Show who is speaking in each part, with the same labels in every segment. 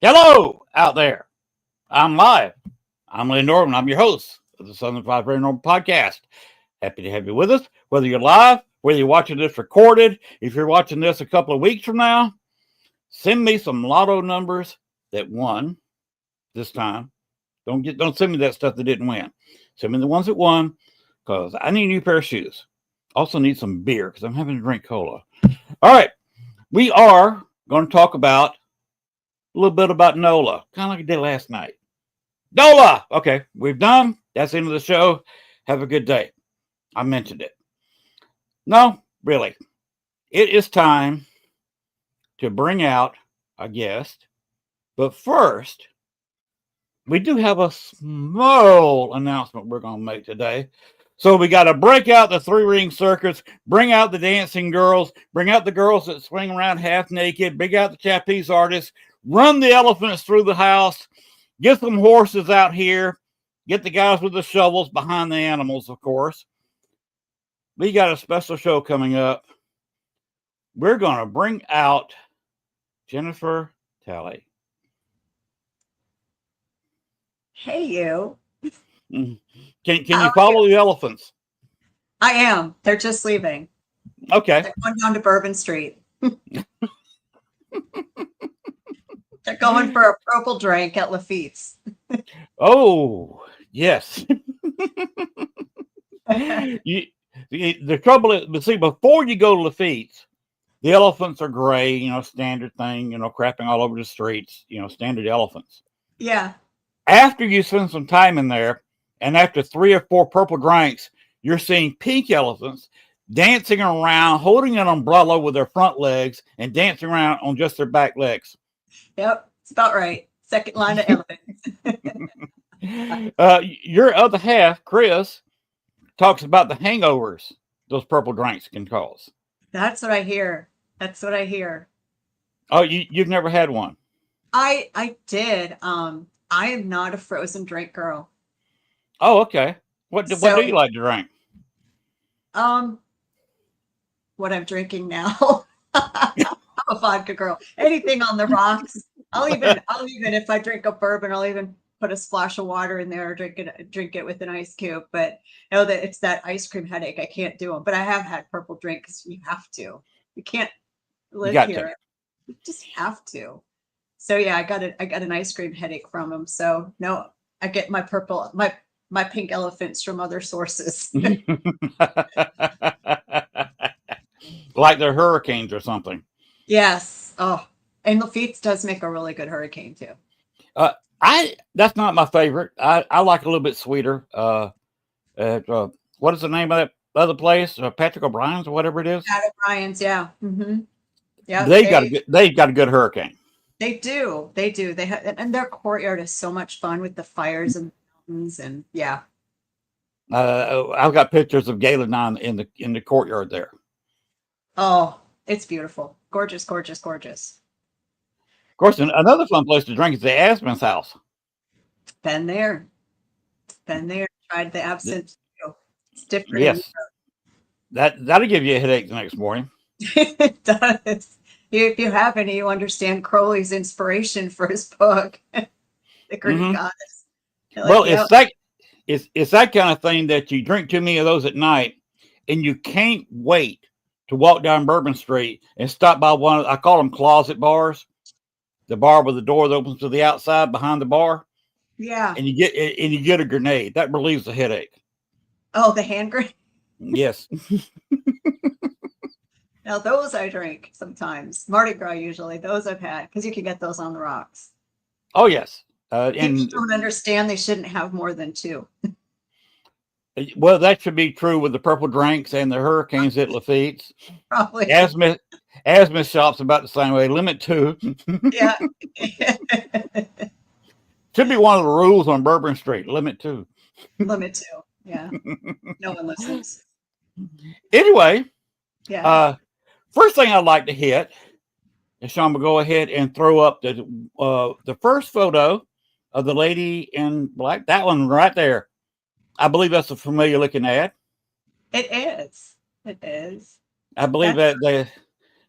Speaker 1: Hello out there. I'm live. I'm Len Dorman. I'm your host of the 7PM Paranormal podcast. Happy to have you with us, whether you're live, whether you're watching this recorded. If you're watching this a couple of weeks from now, send me some lotto numbers that won this time. Don't send me that stuff that didn't win. Send me the ones that won, because I need a new pair of shoes. Also need some beer because I'm having to drink cola. All right. We are going to talk about a little bit about NOLA, kind of like I did last night. NOLA! Okay, we've done. That's the end of the show. Have a good day. I mentioned it. No, really. It is time to bring out a guest. But first, we do have a small announcement we're going to make today. So we got to break out the three-ring circus, bring out the dancing girls, bring out the girls that swing around half naked, bring out the trapeze artists, run the elephants through the house, get some horses out here, get the guys with the shovels behind the animals, of course. We got a special show coming up. We're going to bring out Jennifer Talley.
Speaker 2: Hey, you.
Speaker 1: Can you follow the elephants?
Speaker 2: I am. They're just leaving.
Speaker 1: Okay.
Speaker 2: They're going down to Bourbon Street. They're going for a purple drink at Lafitte's.
Speaker 1: Oh, yes. The trouble is, but see, before you go to Lafitte's, the elephants are gray, standard thing, crapping all over the streets, standard elephants.
Speaker 2: Yeah.
Speaker 1: After you spend some time in there, and after 3 or 4 purple drinks, you're seeing pink elephants dancing around, holding an umbrella with their front legs and dancing around on just their back legs.
Speaker 2: Yep, it's about right. Second line of elephants.
Speaker 1: Your other half, Chris, talks about the hangovers those purple drinks can cause.
Speaker 2: That's what I hear.
Speaker 1: Oh, you've never had one?
Speaker 2: I did. I am not a frozen drink girl.
Speaker 1: Oh, okay. What do you like to drink?
Speaker 2: what I'm drinking now. I'm a vodka girl. Anything on the rocks. I'll even if I drink a bourbon, I'll even put a splash of water in there or drink it with an ice cube. But I know that it's that ice cream headache. I can't do them. But I have had purple drink because you have to. You can't
Speaker 1: You
Speaker 2: live
Speaker 1: got
Speaker 2: here.
Speaker 1: to.
Speaker 2: You just have to. So yeah, I got an ice cream headache from them. So no, I get my pink elephants from other sources.
Speaker 1: Like they're hurricanes or something.
Speaker 2: Yes. Oh, and Lafitte's does make a really good hurricane too.
Speaker 1: That's not my favorite. I like a little bit sweeter. What is the name of that other place? Patrick O'Brien's or whatever it is.
Speaker 2: Pat O'Brien's, yeah. Mm-hmm. Yeah,
Speaker 1: they've got a good hurricane.
Speaker 2: They do. They do. They have, and their courtyard is so much fun with the fires and mountains, and yeah.
Speaker 1: I've got pictures of Galen on in the courtyard there.
Speaker 2: Oh, it's beautiful. Gorgeous, gorgeous, gorgeous.
Speaker 1: Of course, another fun place to drink is the Aspen's house.
Speaker 2: Been there. Tried the absinthe. It's different.
Speaker 1: Yes. That'll give you a headache the next morning.
Speaker 2: It does. If you have any, you understand Crowley's inspiration for his book, The Greek Goddess. Like,
Speaker 1: well, it's that kind of thing that you drink too many of those at night, and you can't wait to walk down Bourbon Street and stop by one. I call them closet bars, the bar with the door that opens to the outside behind the bar.
Speaker 2: Yeah,
Speaker 1: and you get a grenade that relieves the headache.
Speaker 2: Oh, the hand grenade.
Speaker 1: Yes.
Speaker 2: Now those I drink sometimes. Mardi Gras usually. Those I've had because you can get those on the rocks.
Speaker 1: Oh yes.
Speaker 2: People don't understand they shouldn't have more than two.
Speaker 1: Well, that should be true with the purple drinks and the hurricanes at Lafitte's.
Speaker 2: Probably.
Speaker 1: Asthma shops about the same way. Limit 2.
Speaker 2: Yeah.
Speaker 1: Should be one of the rules on Bourbon Street. Limit 2.
Speaker 2: Limit 2. Yeah. No one listens.
Speaker 1: Anyway.
Speaker 2: Yeah.
Speaker 1: First thing I'd like to hit is Sean will go ahead and throw up the first photo of the lady in black. That one right there. I believe that's a familiar looking ad.
Speaker 2: It is. It is.
Speaker 1: I believe that the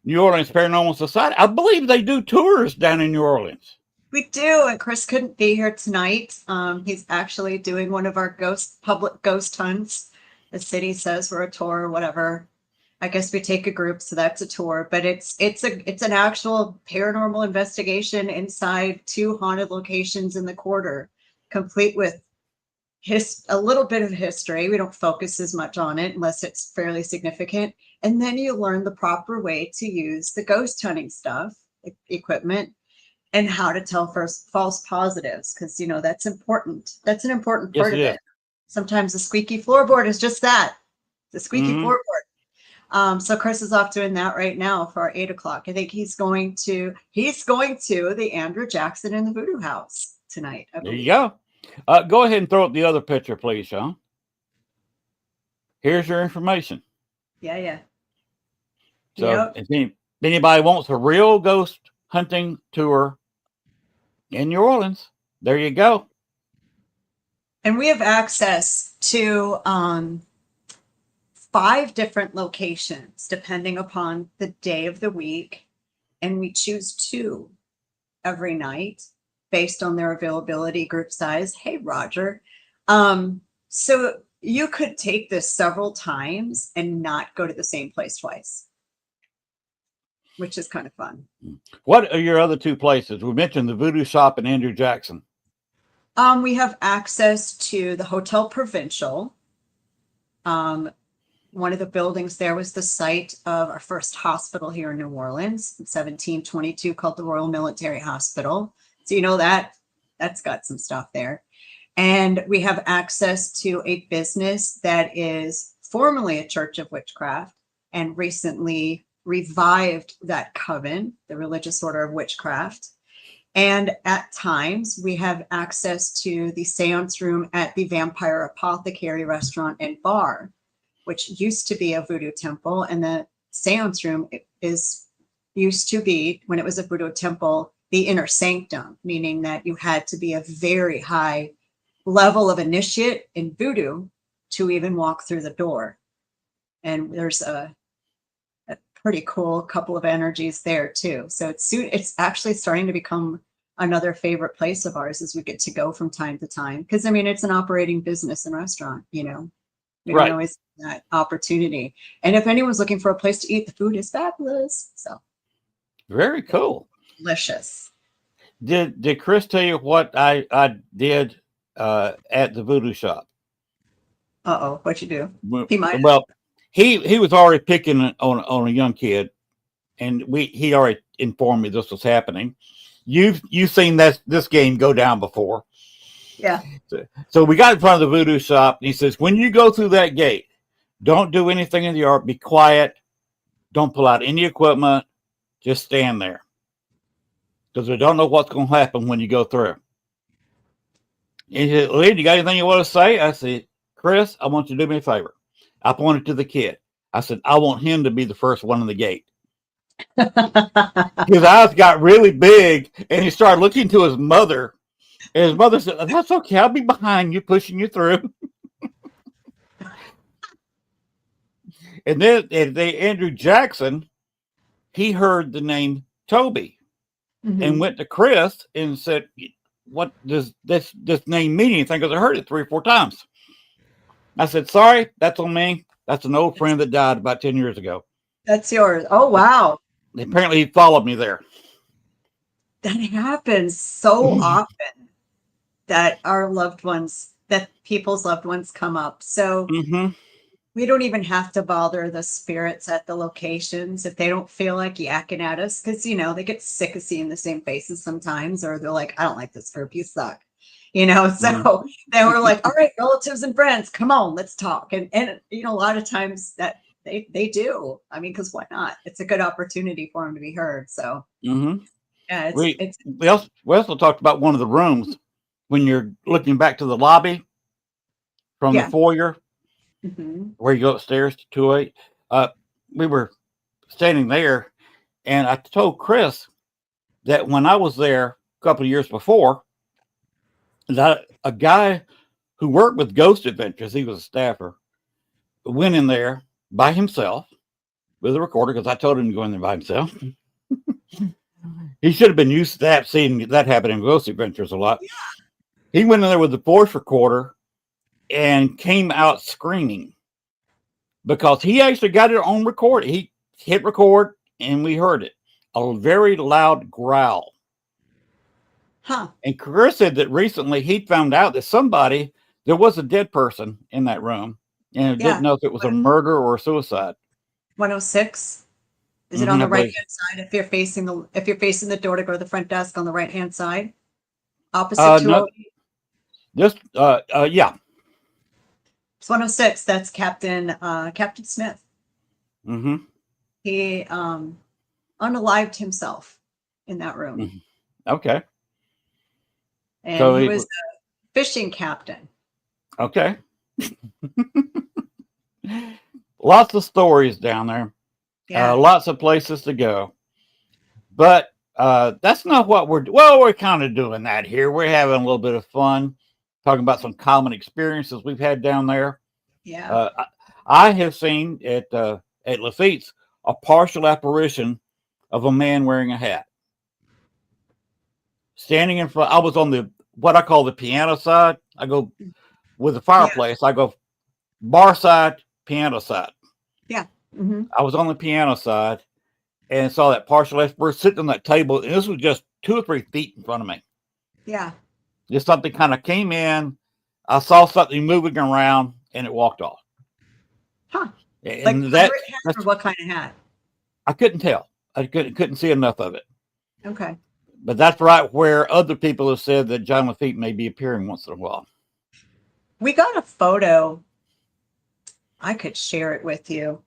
Speaker 1: New Orleans Paranormal Society, I believe they do tours down in New Orleans.
Speaker 2: We do, and Chris couldn't be here tonight. He's actually doing one of our public ghost hunts. The city says we're a tour or whatever. I guess we take a group, so that's a tour. But it's an actual paranormal investigation inside 2 haunted locations in the quarter, complete with a little bit of history. We don't focus as much on it unless it's fairly significant. And then you learn the proper way to use the ghost hunting stuff, equipment, and how to tell false positives, because that's important. That's an important part of it. Sometimes the squeaky floorboard is just that, the squeaky floorboard. So Chris is off doing that right now for our 8 o'clock. I think he's going to the Andrew Jackson in the Voodoo House tonight.
Speaker 1: There you go. Go ahead and throw up the other picture, please, Sean. Here's your information.
Speaker 2: Yeah.
Speaker 1: So if anybody wants a real ghost hunting tour in New Orleans, there you go.
Speaker 2: And we have access to 5 different locations depending upon the day of the week. And we choose 2 every night based on their availability, group size. Hey, Roger. So you could take this several times and not go to the same place twice, which is kind of fun.
Speaker 1: What are your other 2 places? We mentioned the Voodoo Shop and Andrew Jackson.
Speaker 2: We have access to the Hotel Provincial. One of the buildings there was the site of our first hospital here in New Orleans in 1722, called the Royal Military Hospital. So that's got some stuff there. And we have access to a business that is formerly a Church of Witchcraft and recently revived that coven, the Religious Order of Witchcraft. And at times we have access to the seance room at the Vampire Apothecary Restaurant and Bar, which used to be a voodoo temple. And the seance room used to be, when it was a voodoo temple, the inner sanctum, meaning that you had to be a very high level of initiate in voodoo to even walk through the door. And there's a pretty cool couple of energies there too. So it's actually starting to become another favorite place of ours as we get to go from time to time. Because I mean, it's an operating business and restaurant, you know. We don't
Speaker 1: Right.
Speaker 2: always have that opportunity. And if anyone's looking for a place to eat, the food is fabulous. So
Speaker 1: Very cool.
Speaker 2: delicious.
Speaker 1: Did Chris tell you what I did at the voodoo shop?
Speaker 2: Uh-oh, what'd you do? He might.
Speaker 1: Well, he was already picking on a young kid, and he already informed me this was happening. You've seen this game go down before.
Speaker 2: Yeah.
Speaker 1: So we got in front of the voodoo shop, and he says, when you go through that gate, don't do anything in the yard. Be quiet. Don't pull out any equipment. Just stand there. Because we don't know what's going to happen when you go through. And he said, Lee, you got anything you want to say? I said, Chris, I want you to do me a favor. I pointed to the kid. I said, I want him to be the first one in the gate. His eyes got really big, and he started looking to his mother. And his mother said, that's okay. I'll be behind you, pushing you through. And then Andrew Jackson, he heard the name Toby and went to Chris and said, what does this name mean anything? Because I heard it 3 or 4 times. I said, sorry, that's on me. That's an old friend that died about 10 years ago.
Speaker 2: That's yours. Oh, wow.
Speaker 1: Apparently he followed me there.
Speaker 2: That happens so often that people's loved ones come up. So we don't even have to bother the spirits at the locations if they don't feel like yakking at us, because, you know, they get sick of seeing the same faces sometimes, or they're like, I don't like this group, you suck. You know, so then we're like, all right, relatives and friends, come on, let's talk. And you know, a lot of times that they do. I mean, because why not? It's a good opportunity for them to be heard. So yeah,
Speaker 1: we also talked about one of the rooms when you're looking back to the lobby from the foyer where you go upstairs to 208. We were standing there, and I told Chris that when I was there a couple of years before, that a guy who worked with Ghost Adventures, he was a staffer, went in there by himself with a recorder, because I told him to go in there by himself. He should have been used to that, seeing that happen in Ghost Adventures a lot. Yeah. He went in there with the voice recorder and came out screaming because he actually got it on record. He hit record and we heard it. A very loud growl.
Speaker 2: Huh.
Speaker 1: And Chris said that recently he found out that there was a dead person in that room, and didn't know if it was a murder or a suicide.
Speaker 2: 106. Is it on the right hand side? If you're facing the door to go to the front desk, on the right hand side, opposite 208.
Speaker 1: Yeah.
Speaker 2: It's 106. That's Captain Smith. He unalived himself in that room.
Speaker 1: Okay.
Speaker 2: And so he was a fishing captain.
Speaker 1: Okay. Lots of stories down there. Yeah. Lots of places to go. But that's not what we're kind of doing that here. We're having a little bit of fun, talking about some common experiences we've had down there.
Speaker 2: Yeah.
Speaker 1: I have seen at Lafitte's a partial apparition of a man wearing a hat. Standing in front, I was on what I call the piano side. I go with the fireplace. Yeah. I go bar side, piano side.
Speaker 2: Yeah.
Speaker 1: I was on the piano side and saw that partial apparition sitting on that table. And this was just 2 or 3 feet in front of me.
Speaker 2: Yeah.
Speaker 1: Just something kind of came in. I saw something moving around and it walked off.
Speaker 2: Huh.
Speaker 1: And
Speaker 2: like hat or what kind of hat?
Speaker 1: I couldn't tell. I couldn't see enough of it.
Speaker 2: Okay.
Speaker 1: But that's right where other people have said that John Lafitte may be appearing once in a while.
Speaker 2: We got a photo. I could share it with you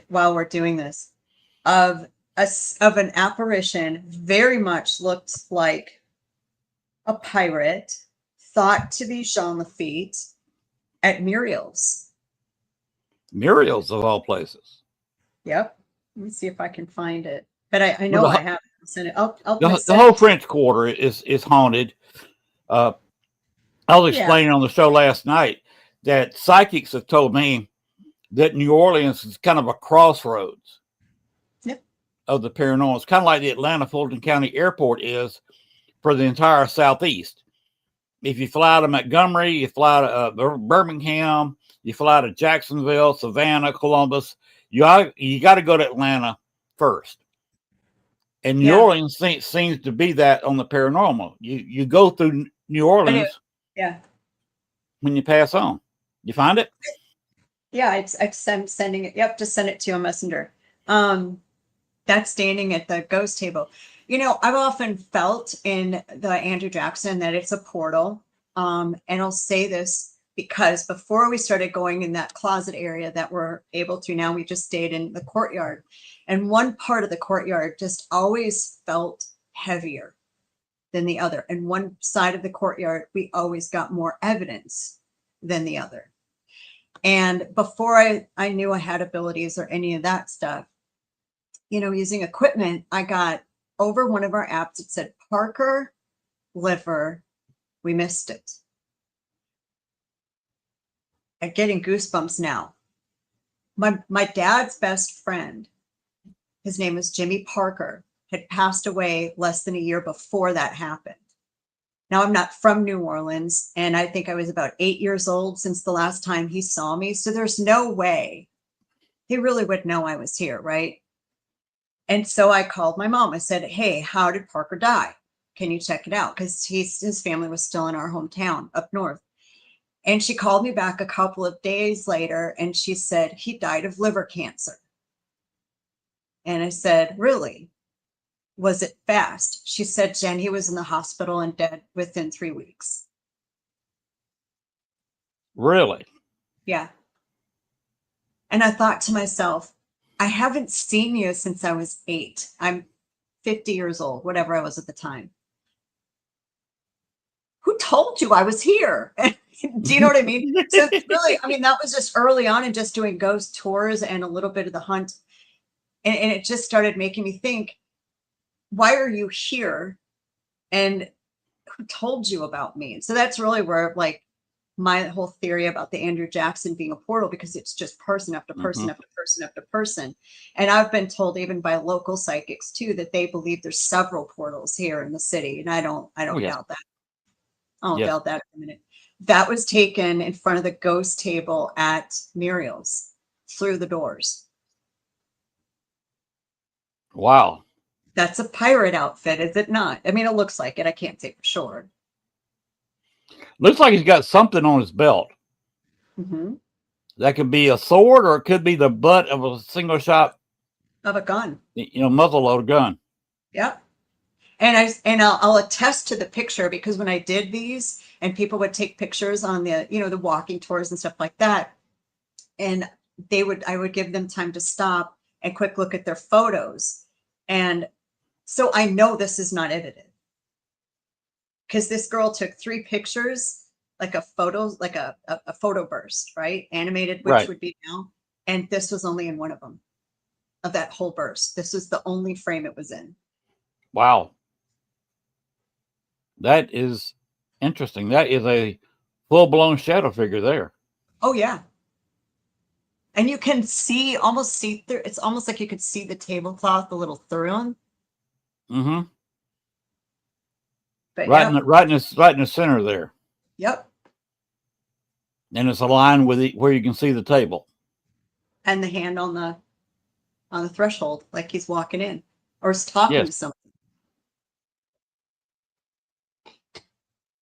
Speaker 2: while we're doing this, of an apparition. Very much looked like a pirate, thought to be Jean Lafitte, at Muriel's.
Speaker 1: Muriel's of all places.
Speaker 2: Yep. Let me see if I can find it. But I know I have sent it.
Speaker 1: The whole French Quarter is haunted. I was explaining on the show last night that psychics have told me that New Orleans is kind of a crossroads. of the paranormal. It's kind of like the Atlanta Fulton County Airport is for the entire Southeast. If you fly to Montgomery, you fly to Birmingham, you fly to Jacksonville, Savannah, Columbus, you got to go to Atlanta first. And New Orleans seems to be that on the paranormal. You go through New Orleans, when you pass on. You find it?
Speaker 2: Yeah, I'm sending it. Yep, just send it to you on Messenger. That's standing at the ghost table. You know, I've often felt in the Andrew Jackson that it's a portal. And I'll say this because before we started going in that closet area that we're able to now, we just stayed in the courtyard. And one part of the courtyard just always felt heavier than the other. And one side of the courtyard, we always got more evidence than the other. And before I knew I had abilities or any of that stuff, you know, using equipment, I got over one of our apps. It said Parker liver. We missed it. I'm getting goosebumps now. My dad's best friend, his name was Jimmy Parker, had passed away less than a year before that happened. Now, I'm not from New Orleans, and I think I was about 8 years old since the last time he saw me. So there's no way he really would know I was here, right? And so I called my mom. I said, hey, how did Parker die? Can you check it out? Because his family was still in our hometown up north. And she called me back a couple of days later, and she said, he died of liver cancer. And I said, really? Was it fast? She said, Jen, he was in the hospital and dead within 3 weeks.
Speaker 1: Really?
Speaker 2: Yeah. And I thought to myself, I haven't seen you since I was 8. I'm 50 years old, whatever I was at the time. Who told you I was here? Do you know what I mean? So really, I mean, that was just early on and just doing ghost tours and a little bit of the hunt. And it just started making me think, why are you here? And who told you about me? And so that's really where like my whole theory about the Andrew Jackson being a portal, because it's just person after person after person after person. And I've been told even by local psychics too, that they believe there's several portals here in the city. And I don't doubt that. I don't doubt that in a minute. That was taken in front of the ghost table at Muriel's through the doors.
Speaker 1: Wow.
Speaker 2: That's a pirate outfit, is it not? I mean, it looks like it. I can't say for sure.
Speaker 1: Looks like he's got something on his belt.
Speaker 2: Mm-hmm.
Speaker 1: That could be a sword, or it could be the butt of a single shot
Speaker 2: of a gun.
Speaker 1: You know, muzzle load gun.
Speaker 2: Yep. And I'll attest to the picture, because when I did these and people would take pictures on the, you know, the walking tours and stuff like that, and I would give them time to stop and quick look at their photos. And so I know this is not edited, because this girl took 3 pictures, like a photo, like a photo burst, right? Animated, which would be now. And this was only in one of them, of that whole burst. This was the only frame it was in.
Speaker 1: Wow. That is interesting. That is a full-blown shadow figure there.
Speaker 2: Oh, yeah. And you can almost see through. It's almost like you could see the tablecloth a little through them.
Speaker 1: Mm-hmm.
Speaker 2: But
Speaker 1: right in the center there.
Speaker 2: Yep.
Speaker 1: And it's aligned with where you can see the table.
Speaker 2: And the hand on the threshold, like he's walking in or is talking to something.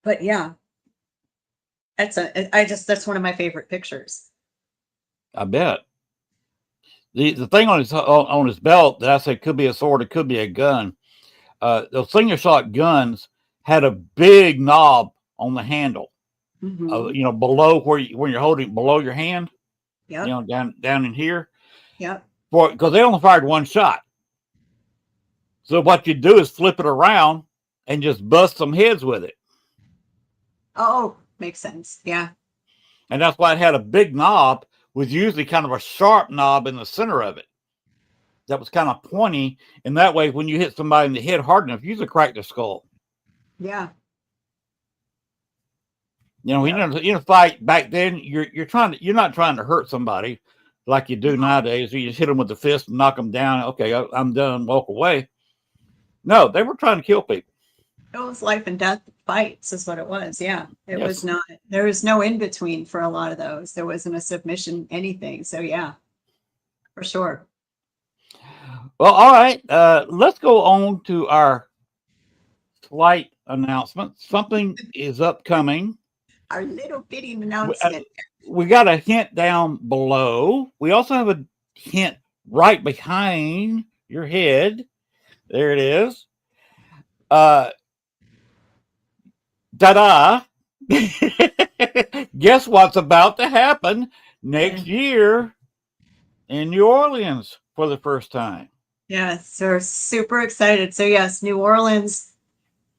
Speaker 2: But yeah, that's one of my favorite pictures.
Speaker 1: I bet. The thing on his belt that I said could be a sword, it could be a gun. Those single shot guns had a big knob on the handle.
Speaker 2: Mm-hmm.
Speaker 1: You know, below when you're holding below your hand.
Speaker 2: Yeah.
Speaker 1: You know, down in here.
Speaker 2: Yeah.
Speaker 1: Because they only fired one shot. So what you do is flip it around and just bust some heads with it.
Speaker 2: Oh, makes sense. Yeah.
Speaker 1: And that's why it had a big knob, with usually kind of a sharp knob in the center of it. That was kind of pointy. And that way, when you hit somebody in the head hard enough, you usually crack their skull.
Speaker 2: Yeah.
Speaker 1: You know, in a fight back then, you're not trying to hurt somebody. like you do nowadays. You just hit them with the fist and knock them down. Okay, I'm done. Walk away. No, they were trying to kill people.
Speaker 2: It was life and death fights, is what it was. Yeah, it was
Speaker 1: Yes.
Speaker 2: not. There was no in between for a lot of those. There wasn't a submission, anything. So yeah, for sure.
Speaker 1: Well, all right. Let's go on to our slight announcement. Something is upcoming.
Speaker 2: Our little bitty
Speaker 1: We, uh,
Speaker 2: announcement.
Speaker 1: we got a hint down below. We also have a hint right behind your head. There it is. Ta-da! Guess what's about to happen next year in New Orleans for the first time?
Speaker 2: Yes, we're super excited. So yes, New Orleans.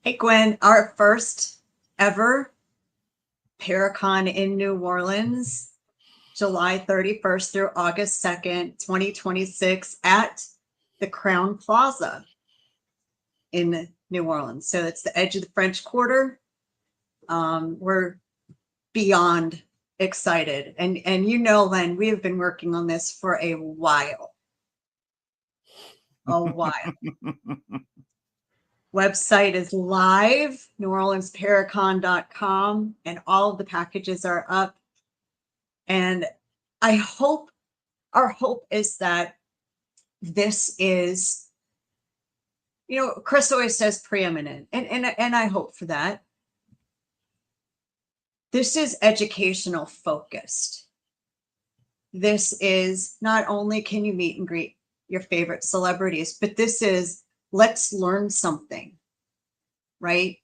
Speaker 2: Hey Gwen, our first ever Paracon in New Orleans, July 31st through August 2nd, 2026 at the Crown Plaza in New Orleans. So it's the edge of the French Quarter. We're beyond excited. And you know, Len, we have been working on this for a while. Website is live, neworleansparacon.com, and all of the packages are up. And our hope is that this is, Chris always says preeminent, and I hope for that. This is educational focused. This is not only can you meet and greet your favorite celebrities, but this is let's learn something, right?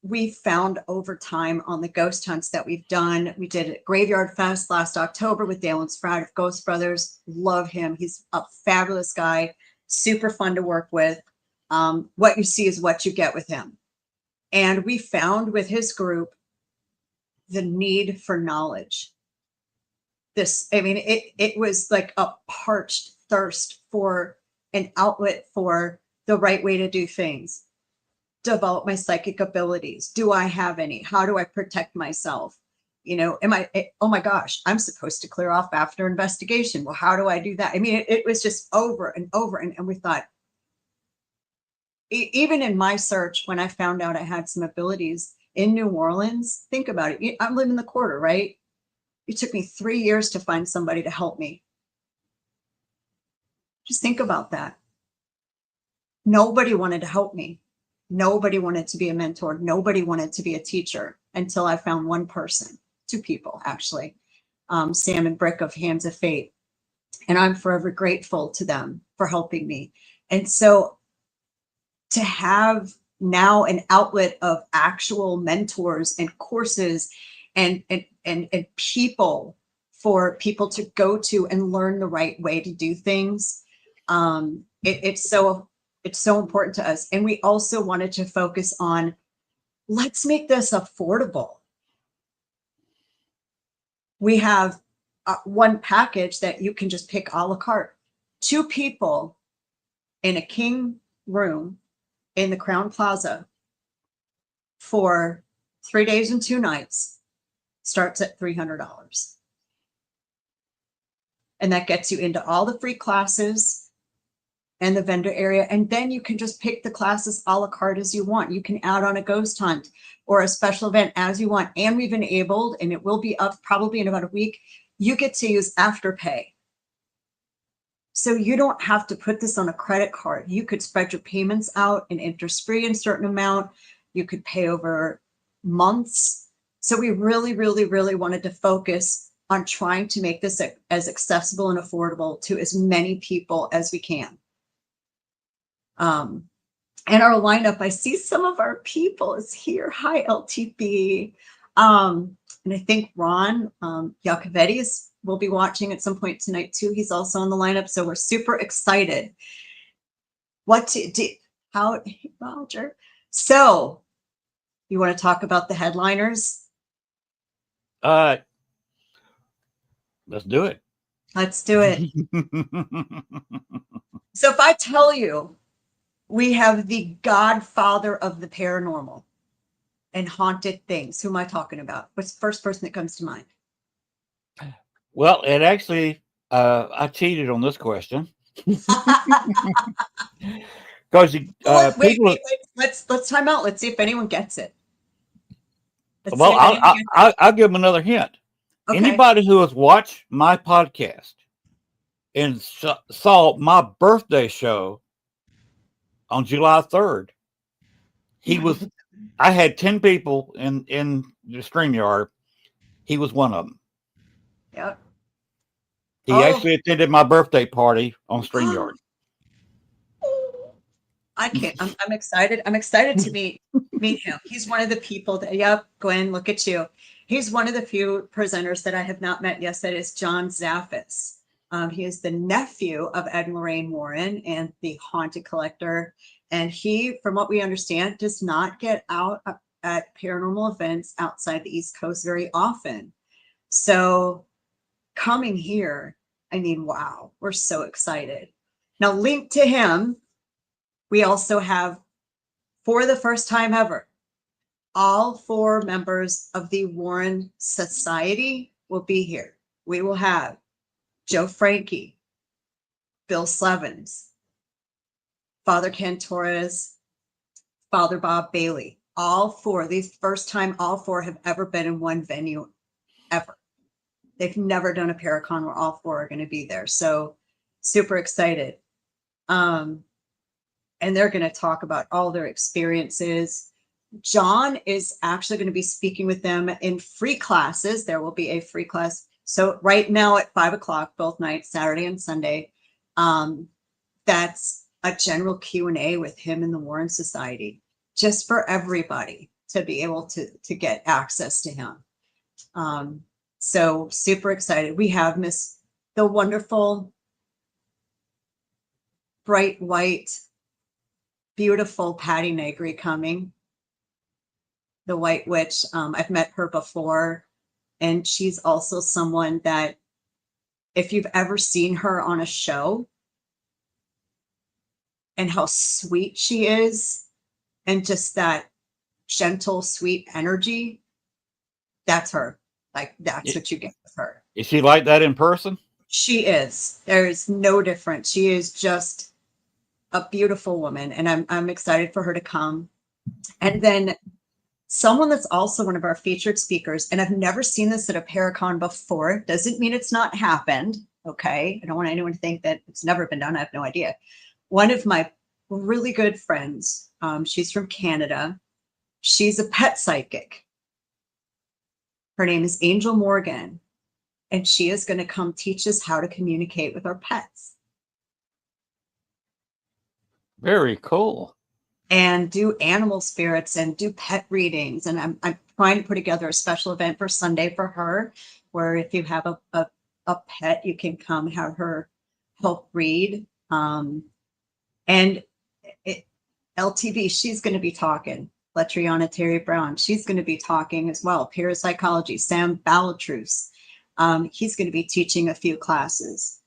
Speaker 2: We found over time on the ghost hunts that we've done, we did a Graveyard Fest last October with Dalen Sprout of Ghost Brothers. Love him. He's a fabulous guy, super fun to work with. What you see is what you get with him. And we found with his group the need for knowledge. It was like a parched thirst for an outlet for the right way to do things. Develop my psychic abilities. Do I have any? How do I protect myself? Oh my gosh, I'm supposed to clear off after investigation. Well, how do I do that? It was just over and over. And we thought, even in my search, when I found out I had some abilities in New Orleans, think about it. I'm living in the quarter, right? It took me 3 years to find somebody to help me. Just think about that. Nobody wanted to help me. Nobody wanted to be a mentor. Nobody wanted to be a teacher until I found one person, two people, actually, Sam and Brick of Hands of Fate. And I'm forever grateful to them for helping me. And so to have now an outlet of actual mentors and courses and people for people to go to and learn the right way to do things, it's so important to us. And we also wanted to focus on, let's make this affordable. We have one package that you can just pick a la carte. 2 people in a king room in the Crown Plaza for 3 days and 2 nights starts at $300. And that gets you into all the free classes and the vendor area. And then you can just pick the classes a la carte as you want. You can add on a ghost hunt or a special event as you want. And we've enabled, and it will be up probably in about a week, you get to use Afterpay. So you don't have to put this on a credit card. You could spread your payments out and interest-free in a certain amount. You could pay over months. So we really, really, really wanted to focus on trying to make this as accessible and affordable to as many people as we can. And our lineup, I see some of our people is here. Hi, LTB. And I think Ron Yacovetti will be watching at some point tonight too. He's also on the lineup. So we're super excited. Roger. So you want to talk about the headliners?
Speaker 1: Let's do it.
Speaker 2: Let's do it. So if I tell you, we have the godfather of the paranormal and haunted things. Who am I talking about? What's the first person that comes to mind?
Speaker 1: Well, it actually, I cheated on this question because
Speaker 2: Well, wait,
Speaker 1: people.
Speaker 2: wait, wait. Let's time out. Let's see if anyone gets it. Let's see
Speaker 1: Well,
Speaker 2: if anyone gets it.
Speaker 1: I'll give them another hint.
Speaker 2: Okay.
Speaker 1: Anybody who has watched my podcast and saw my birthday show on July 3rd, he was. I had 10 people in the StreamYard. He was one of them.
Speaker 2: Yep.
Speaker 1: He
Speaker 2: Oh.
Speaker 1: actually attended my birthday party on StreamYard.
Speaker 2: I can't. I'm excited. I'm excited to meet him. He's one of the people that. Yep, Gwen, look at you. He's one of the few presenters that I have not met. Yes, that is John Zaffis. He is the nephew of Ed and Lorraine Warren and the Haunted Collector. And he, from what we understand, does not get out at paranormal events outside the East Coast very often. So coming here, I mean, wow, we're so excited. Now, linked to him, we also have, for the first time ever, all 4 members of the Warren Society will be here. We will have Joe Frankie, Bill Slevins, Father Ken Torres, Father Bob Bailey. All 4, the first time all 4 have ever been in one venue ever. They've never done a Paracon where all 4 are going to be there. So super excited. And they're going to talk about all their experiences. John is actually going to be speaking with them in free classes. There will be a free class. So right now at 5:00, both nights, Saturday and Sunday, that's a general Q&A with him and the Warren Society, just for everybody to be able to get access to him. So super excited. We have the wonderful, bright white, beautiful Patty Negri coming, the White Witch. I've met her before, and she's also someone that, if you've ever seen her on a show and how sweet she is, and just that gentle, sweet energy, that's her. Like, that's what you get with her.
Speaker 1: Is she like that in person?
Speaker 2: She is. There is no difference. She is just a beautiful woman, and I'm excited for her to come. And then someone that's also one of our featured speakers, and I've never seen this at a Paracon before, doesn't mean it's not happened, okay? I don't want anyone to think that it's never been done. I have no idea. One of my really good friends, she's from Canada. She's a pet psychic. Her name is Angel Morgan, and she is going to come teach us how to communicate with our pets.
Speaker 1: Very cool.
Speaker 2: And do animal spirits and do pet readings. And I'm trying to put together a special event for Sunday for her, where if you have a pet, you can come have her help read. And LTV, she's going to be talking. Latriana Terry Brown, she's going to be talking as well. Parapsychology, Sam Balatrus, he's going to be teaching a few classes.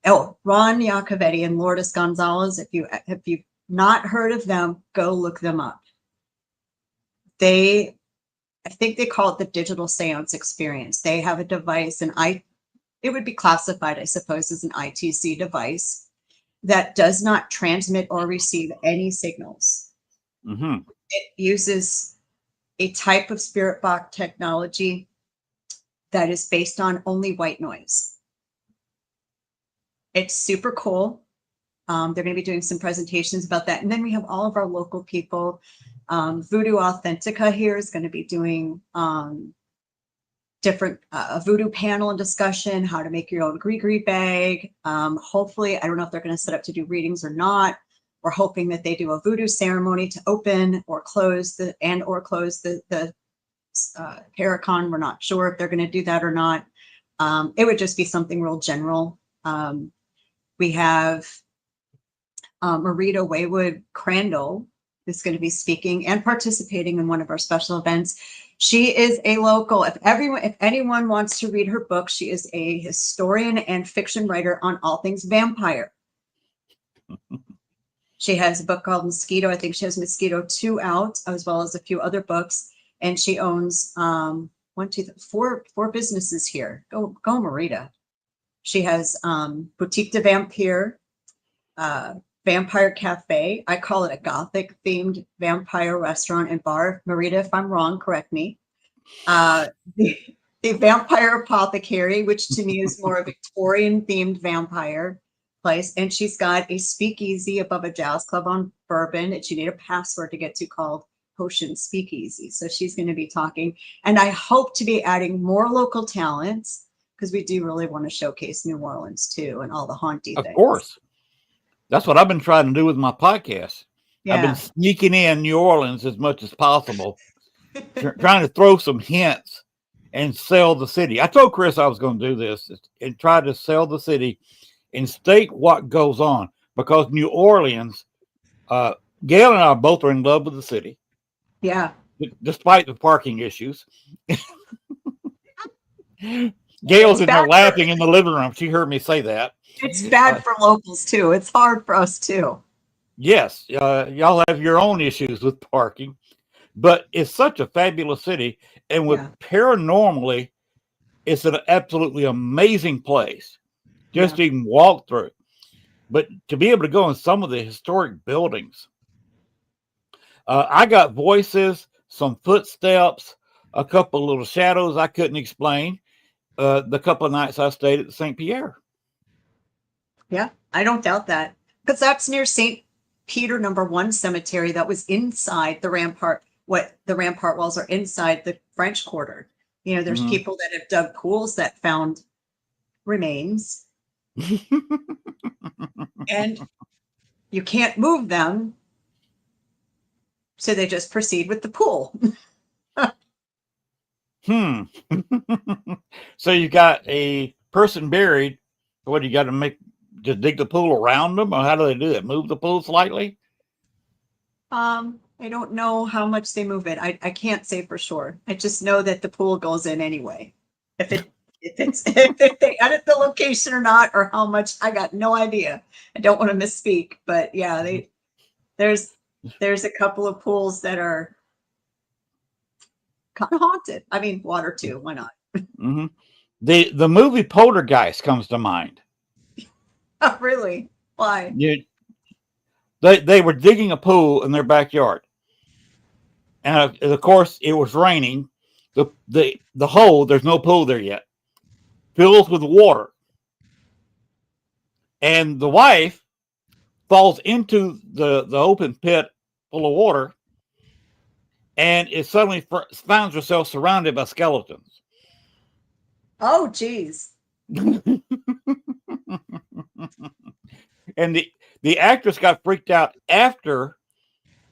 Speaker 2: Ron Iacovetti and Lourdes Gonzalez, if you've not heard of them, go look them up. I think they call it the digital seance experience. They have a device, and it would be classified, I suppose, as an ITC device that does not transmit or receive any signals.
Speaker 1: Mm-hmm.
Speaker 2: It uses a type of spirit box technology that is based on only white noise. It's super cool. They're going to be doing some presentations about that. And then we have all of our local people. Voodoo Authentica here is going to be doing different voodoo panel and discussion, how to make your own gree-gree bag. Hopefully, I don't know if they're going to set up to do readings or not. We're hoping that they do a voodoo ceremony to open or close the Paracon. We're not sure if they're going to do that or not. It would just be something real general. We have Marita Waywood Crandall is going to be speaking and participating in one of our special events. She is a local. If anyone wants to read her book, she is a historian and fiction writer on all things vampire. She has a book called Mosquito. I think she has Mosquito 2 out, as well as a few other books. And she owns one four businesses here. Go Marita. She has Boutique de Vampire, Vampire Cafe. I call it a gothic themed vampire restaurant and bar. Marita, if I'm wrong, correct me. The Vampire Apothecary, which to me is more a Victorian themed vampire place. And she's got a speakeasy above a jazz club on Bourbon that you need a password to get to, called Potion Speakeasy. So she's going to be talking. And I hope to be adding more local talents, because we do really want to showcase New Orleans too and all the haunty
Speaker 1: Of
Speaker 2: things.
Speaker 1: course. That's what I've been trying to do with my podcast.
Speaker 2: Yeah.
Speaker 1: I've been sneaking in New Orleans as much as possible, trying to throw some hints and sell the city. I told Chris I was going to do this and try to sell the city and state what goes on, because New Orleans, Gail and I both are in love with the city.
Speaker 2: Yeah.
Speaker 1: Despite the parking issues. Gail's in there laughing in the living room. She heard me say that.
Speaker 2: It's bad for locals too. It's hard for us too.
Speaker 1: Yes. Y'all have your own issues with parking, but it's such a fabulous city. And with Paranormally, it's an absolutely amazing place just to even walk through. But to be able to go in some of the historic buildings, I got voices, some footsteps, a couple of little shadows I couldn't explain. The couple of nights I stayed at the St. Pierre.
Speaker 2: Yeah, I don't doubt that, because that's near St. Peter #1 cemetery that was inside the rampart. The rampart walls are inside the French Quarter. You know, there's people that have dug pools that found remains, and you can't move them, so they just proceed with the pool.
Speaker 1: So you got a person buried. What, you got to just dig the pool around them, or how do they do it? Move the pool slightly?
Speaker 2: I don't know how much they move it. I can't say for sure. I just know that the pool goes in anyway. If they edit the location or not, or how much, I got no idea. I don't want to misspeak, but yeah, there's a couple of pools that are kind of haunted. I mean, water too. Why not?
Speaker 1: The movie Poltergeist comes to mind.
Speaker 2: Oh, really? Why?
Speaker 1: They were digging a pool in their backyard, and of course it was raining. The hole, there's no pool there yet, fills with water, and the wife falls into the open pit full of water, and it suddenly finds herself surrounded by skeletons.
Speaker 2: Oh, geez.
Speaker 1: And the actress got freaked out after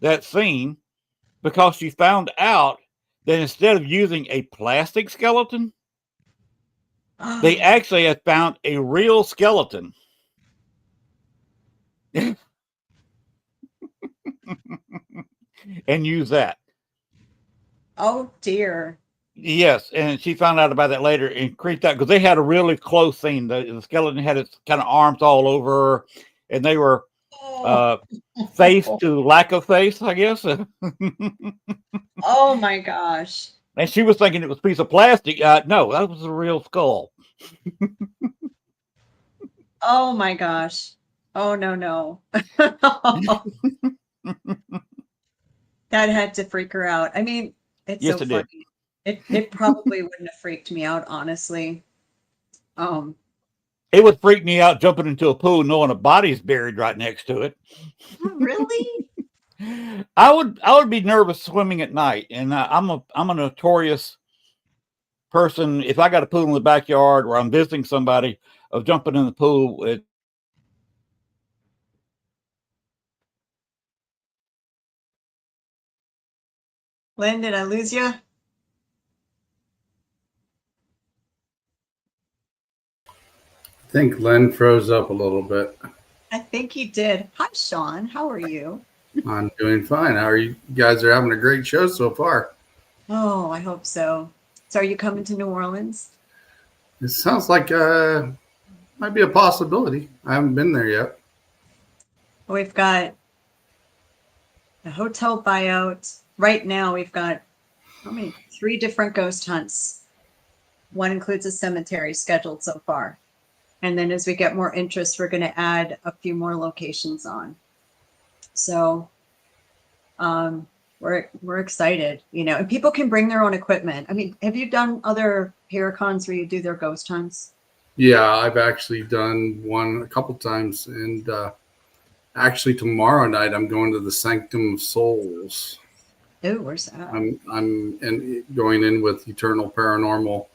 Speaker 1: that scene, because she found out that instead of using a plastic skeleton, they actually had found a real skeleton. And use that.
Speaker 2: Oh, dear.
Speaker 1: Yes, and she found out about that later and creeped out, because they had a really close scene. The skeleton had its kind of arms all over her, and they were face to lack of face, I guess.
Speaker 2: Oh my gosh.
Speaker 1: And she was thinking it was a piece of plastic. No, that was a real skull.
Speaker 2: Oh my gosh. Oh, no. That had to freak her out. I mean, it's
Speaker 1: Yes,
Speaker 2: so
Speaker 1: it
Speaker 2: funny. It probably wouldn't have freaked me out, honestly.
Speaker 1: It would freak me out jumping into a pool knowing a body's buried right next to it.
Speaker 2: Really?
Speaker 1: I would be nervous swimming at night, and I'm a notorious person. If I got a pool in the backyard or I'm visiting somebody, of jumping in the pool.
Speaker 2: Len, did I lose you?
Speaker 3: I think Len froze up a little bit.
Speaker 2: I think he did. Hi, Sean. How are you?
Speaker 3: I'm doing fine. How are you? You guys are having a great show so far.
Speaker 2: Oh, I hope so. So are you coming to New Orleans?
Speaker 3: It sounds like might be a possibility. I haven't been there yet.
Speaker 2: We've got a hotel buyout. Right now, we've got how many? 3 different ghost hunts. One includes a cemetery scheduled so far. And then as we get more interest, we're going to add a few more locations on. So we're excited, you know, and people can bring their own equipment. I mean, have you done other Paracons where you do their ghost hunts?
Speaker 3: Yeah, I've actually done one a couple times, and actually tomorrow night I'm going to the Sanctum of Souls.
Speaker 2: Oh, where's that?
Speaker 3: I'm going in with Eternal Paranormal,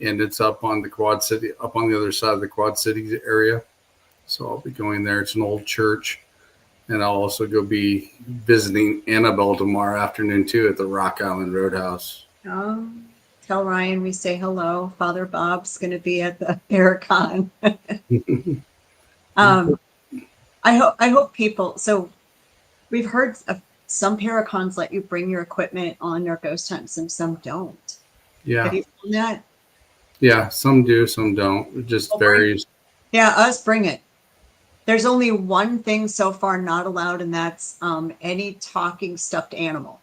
Speaker 3: and it's up on the Quad City, up on the other side of the Quad Cities area. So I'll be going there. It's an old church. And I'll also go be visiting Annabelle tomorrow afternoon too at the Rock Island Roadhouse.
Speaker 2: Tell Ryan we say hello. Father Bob's going to be at the Paracon. I hope people. So we've heard of some Paracons let you bring your equipment on their ghost hunts, and some don't.
Speaker 3: Yeah.
Speaker 2: Have you found that?
Speaker 3: Yeah, some do, some don't. It just varies.
Speaker 2: Yeah, us bring it. There's only one thing so far not allowed, and that's any talking stuffed animal.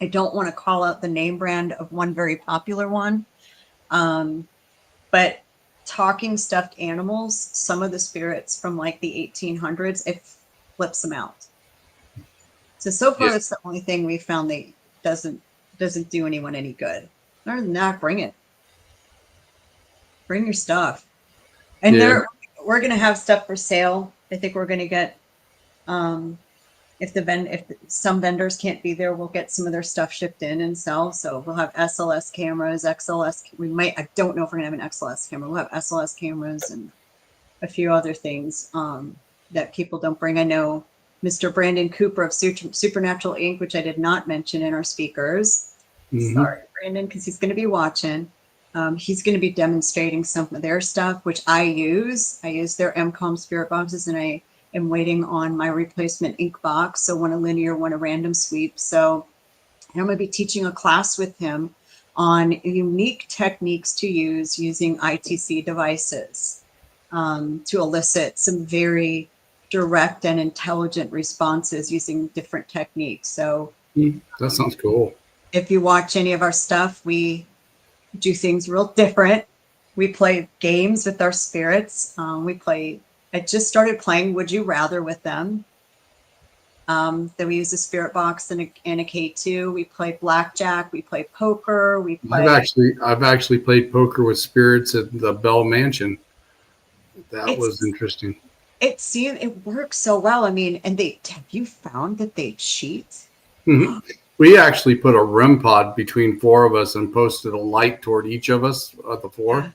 Speaker 2: I don't want to call out the name brand of one very popular one, but talking stuffed animals, some of the spirits from like the 1800s, it flips them out. So far, that's the only thing we found that doesn't do anyone any good. Other than that, bring it. Bring your stuff. And we're going to have stuff for sale. I think we're going to get, if some vendors can't be there, we'll get some of their stuff shipped in and sell. So we'll have SLS cameras, XLS. I don't know if we're going to have an XLS camera. We'll have SLS cameras and a few other things that people don't bring. I know Mr. Brandon Cooper of Supernatural Inc., which I did not mention in our speakers. Mm-hmm. Sorry, Brandon, because he's going to be watching. He's going to be demonstrating some of their stuff, which I use. I use their MCOM spirit boxes, and I am waiting on my replacement ink box. So one a linear, one a random sweep. So I'm going to be teaching a class with him on unique techniques to use using ITC devices to elicit some very direct and intelligent responses using different techniques. So
Speaker 3: that sounds cool.
Speaker 2: If you watch any of our stuff, we do things real different. We play games with our spirits. I just started playing Would You Rather with them. Then we use a spirit box and a K2. We play blackjack. We play poker.
Speaker 3: I've actually played poker with spirits at the Bell Mansion. That was interesting.
Speaker 2: It works so well. I mean, and have you found that they cheat?
Speaker 3: Mm-hmm. We actually put a REM pod between 4 of us and posted a light toward each of us at the 4. Yeah.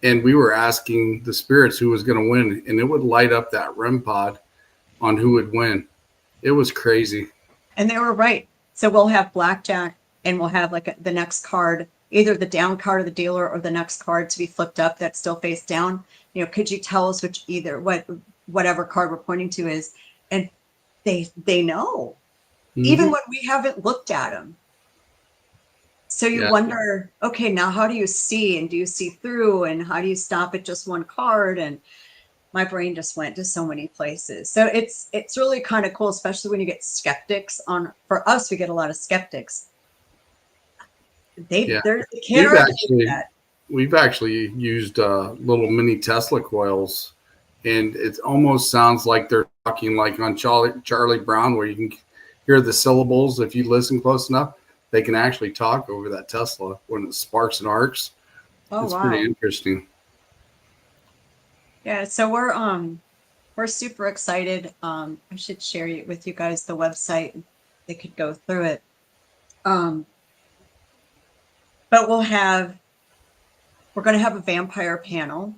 Speaker 3: And we were asking the spirits who was going to win, and it would light up that REM pod on who would win. It was crazy.
Speaker 2: And they were right. So we'll have blackjack, and we'll have like the next card, either the down card of the dealer or the next card to be flipped up that's still face down. You know, could you tell us whatever card we're pointing to is? And they know. Mm-hmm. Even when we haven't looked at them. So you wonder, okay, now how do you see? And do you see through? And how do you stop at just one card? And my brain just went to so many places. So it's really kind of cool, especially when you get skeptics on. For us, we get a lot of skeptics. They can't argue that.
Speaker 3: We've actually used little mini Tesla coils, and it almost sounds like they're talking like on Charlie Brown, where you can hear the syllables. If you listen close enough, they can actually talk over that Tesla when it sparks and arcs. It's pretty interesting.
Speaker 2: Yeah, so we're super excited. I should share with you guys the website. They could go through it. But we're going to have a vampire panel.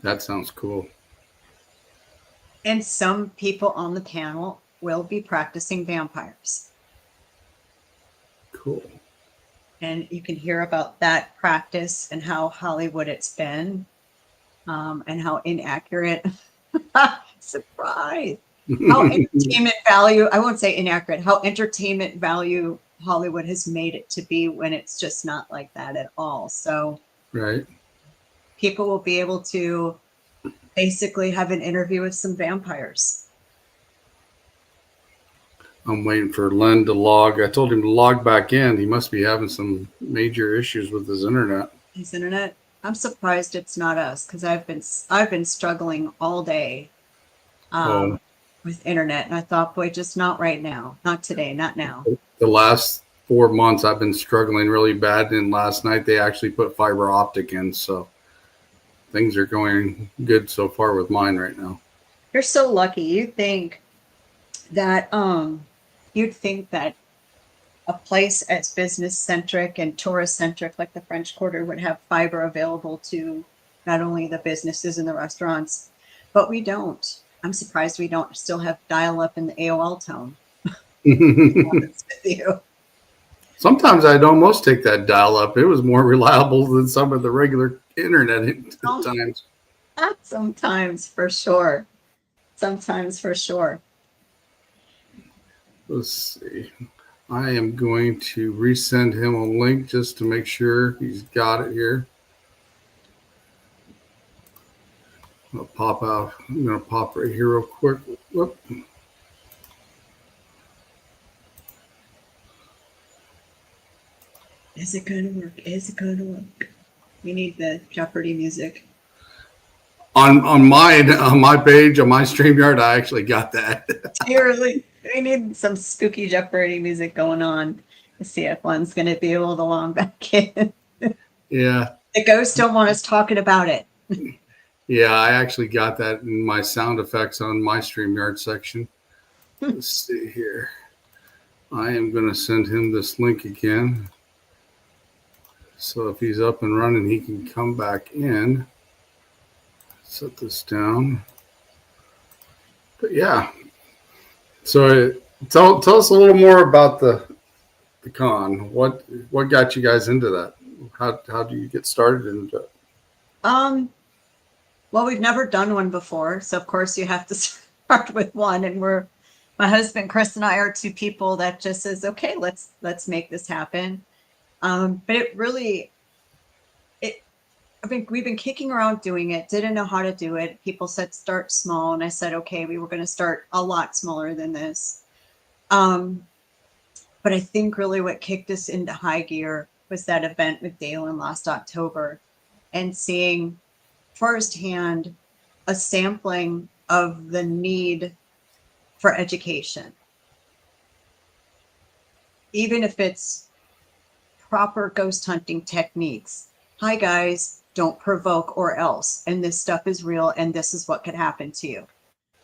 Speaker 3: That sounds cool.
Speaker 2: And some people on the panel will be practicing vampires.
Speaker 3: Cool.
Speaker 2: And you can hear about that practice and how Hollywood it's been, and how inaccurate. Surprise. How entertainment value, I won't say inaccurate, how entertainment value Hollywood has made it to be when it's just not like that at all. So people will be able to basically have an interview with some vampires.
Speaker 3: I'm waiting for Len to log. I told him to log back in. He must be having some major issues with his internet.
Speaker 2: His internet. I'm surprised it's not us because I've been struggling all day
Speaker 3: Oh,
Speaker 2: with internet, and I thought, boy, just not right now, not today, not now.
Speaker 3: the last 4 months I've been struggling really bad, and last night they actually put fiber optic in, so things are going good so far with mine right now.
Speaker 2: You're so lucky. You'd think that a place as business centric and tourist centric like the French Quarter would have fiber available to not only the businesses and the restaurants, but we don't. I'm surprised we don't still have dial up in the AOL tone. With you.
Speaker 3: Sometimes I'd almost take that dial up. It was more reliable than some of the regular internet at times.
Speaker 2: Sometimes for sure. Sometimes for sure.
Speaker 3: Let's see. I am going to resend him a link just to make sure he's got it here. I'll pop out. I'm going to pop right here real quick. Whoop.
Speaker 2: Is it going to work? Is it going to work? We need the Jeopardy music.
Speaker 3: On my page, on my StreamYard, I actually got that.
Speaker 2: Seriously, we need some spooky Jeopardy music going on to see if one's going to be able to log back in.
Speaker 3: Yeah.
Speaker 2: The ghosts don't want us talking about it.
Speaker 3: Yeah, I actually got that in my sound effects on my StreamYard section. Let's see here. I am going to send him this link again. So if he's up and running, he can come back in. Set this down. But yeah. So tell us a little more about the con. What got you guys into that? How do you get started into it?
Speaker 2: Well, we've never done one before, so of course you have to start with one. And my husband Chris and I are two people that just says, okay, let's make this happen. But I think we've been kicking around doing it, didn't know how to do it. People said start small, and I said, okay, we were going to start a lot smaller than this. But I think really what kicked us into high gear was that event with Dalen last October, and seeing firsthand a sampling of the need for education. Even if it's proper ghost hunting techniques. Hi guys, don't provoke or else. And this stuff is real and this is what could happen to you.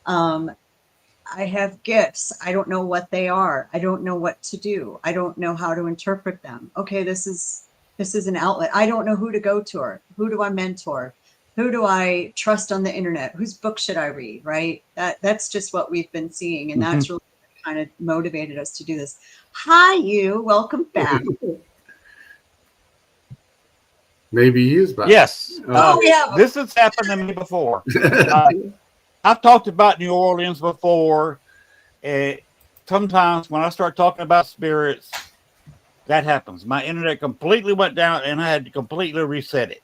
Speaker 2: I have gifts. I don't know what they are. I don't know what to do. I don't know how to interpret them. Okay, this is an outlet. I don't know who to go to. Who do I mentor? Who do I trust on the internet? Whose book should I read? Right? That's just what we've been seeing. And that's really kind of motivated us to do this. Hi, you. Welcome back.
Speaker 3: Maybe he is back.
Speaker 1: Yes.
Speaker 2: Yeah.
Speaker 1: This has happened to me before. I've talked about New Orleans before. Sometimes when I start talking about spirits, that happens. My internet completely went down and I had to completely reset it.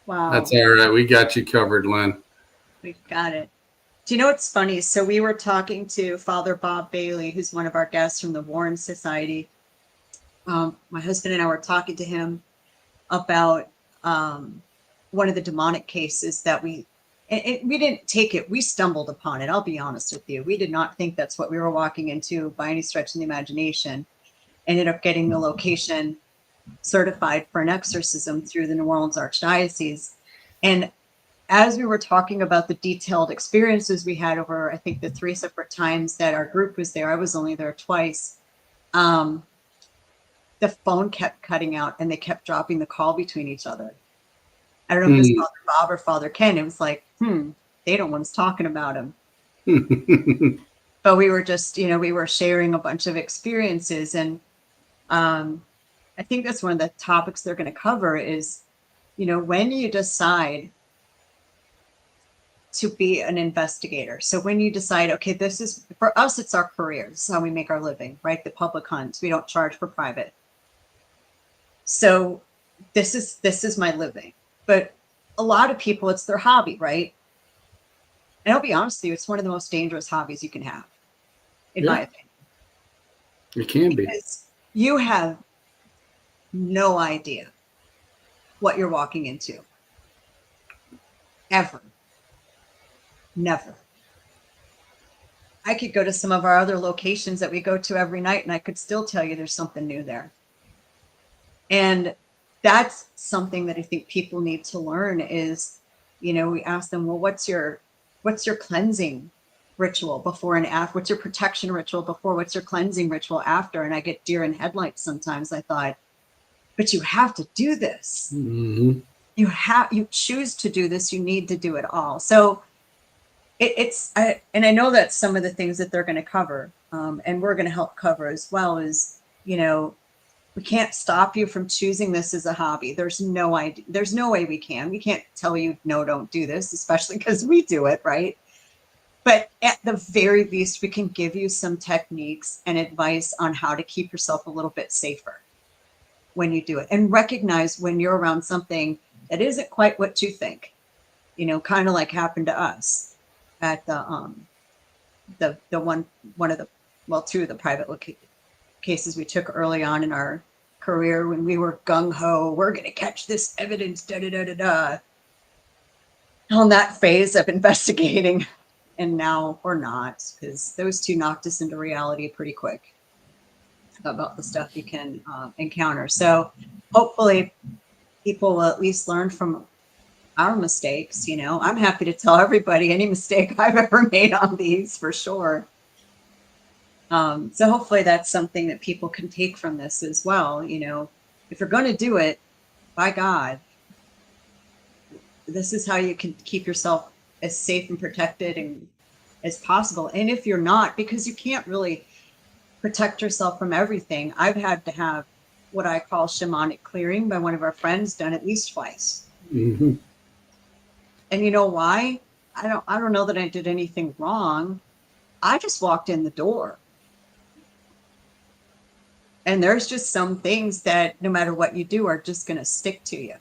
Speaker 2: Wow.
Speaker 3: That's all right. We got you covered, Len.
Speaker 2: We've got it. Do you know what's funny? So we were talking to Father Bob Bailey, who's one of our guests from the Warren Society. My husband and I were talking to him about one of the demonic cases that we didn't take it. We stumbled upon it. I'll be honest with you. We did not think that's what we were walking into by any stretch of the imagination. Ended up getting the location certified for an exorcism through the New Orleans Archdiocese. And as we were talking about the detailed experiences we had over, I think, the 3 separate times that our group was there, I was only there twice. The phone kept cutting out and they kept dropping the call between each other. I don't know if it was Father Bob or Father Ken. It was like, they don't want us talking about him. But we were just, we were sharing a bunch of experiences. And I think that's one of the topics they're going to cover is, when you decide to be an investigator. So when you decide, okay, this is, for us, it's our career. This is how we make our living, right? The public hunts. We don't charge for private. So this is my living. But a lot of people, it's their hobby, right? And I'll be honest with you, it's one of the most dangerous hobbies you can have, in my opinion.
Speaker 3: It can be.
Speaker 2: Because you have no idea what you're walking into. Ever. Never. I could go to some of our other locations that we go to every night and I could still tell you there's something new there. And that's something that I think people need to learn is, we ask them, well, what's your cleansing ritual before and after? What's your protection ritual before? What's your cleansing ritual after? And I get deer in headlights sometimes. I thought, but you have to do this.
Speaker 3: Mm-hmm.
Speaker 2: You choose to do this. You need to do it all. So and I know that's some of the things that they're going to cover, and we're going to help cover as well. Is we can't stop you from choosing this as a hobby. There's no idea. There's no way we can. We can't tell you no, don't do this, especially because we do it, right? But at the very least, we can give you some techniques and advice on how to keep yourself a little bit safer when you do it, and recognize when you're around something that isn't quite what you think. Kind of like happened to us at two of the private cases we took early on in our career when we were gung-ho, we're going to catch this evidence, on that phase of investigating. And now we're not, because those two knocked us into reality pretty quick about the stuff you can encounter. So hopefully people will at least learn from our mistakes. I'm happy to tell everybody any mistake I've ever made on these, for sure. So hopefully that's something that people can take from this as well. If you're going to do it, by God, this is how you can keep yourself as safe and protected and as possible. And if you're not, because you can't really protect yourself from everything, I've had to have what I call shamanic clearing by one of our friends done at least twice.
Speaker 3: Mm-hmm.
Speaker 2: And you know why? I don't know that I did anything wrong. I just walked in the door. And there's just some things that no matter what you do are just going to stick to you.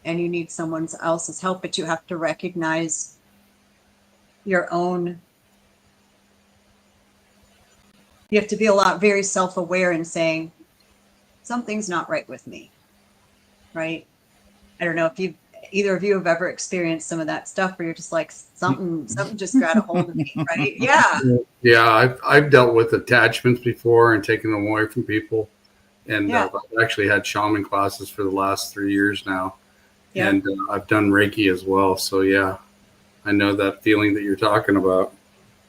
Speaker 2: And you need someone else's help, but you have to recognize your own. You have to be very self-aware and saying, something's not right with me, right? I don't know if either of you have ever experienced some of that stuff where you're just like, something just got a hold of me, right? Yeah.
Speaker 3: Yeah, I've dealt with attachments before and taken them away from people. And I've actually had shaman classes for the last 3 years now. Yep. And I've done Reiki as well. So, yeah, I know that feeling that you're talking about.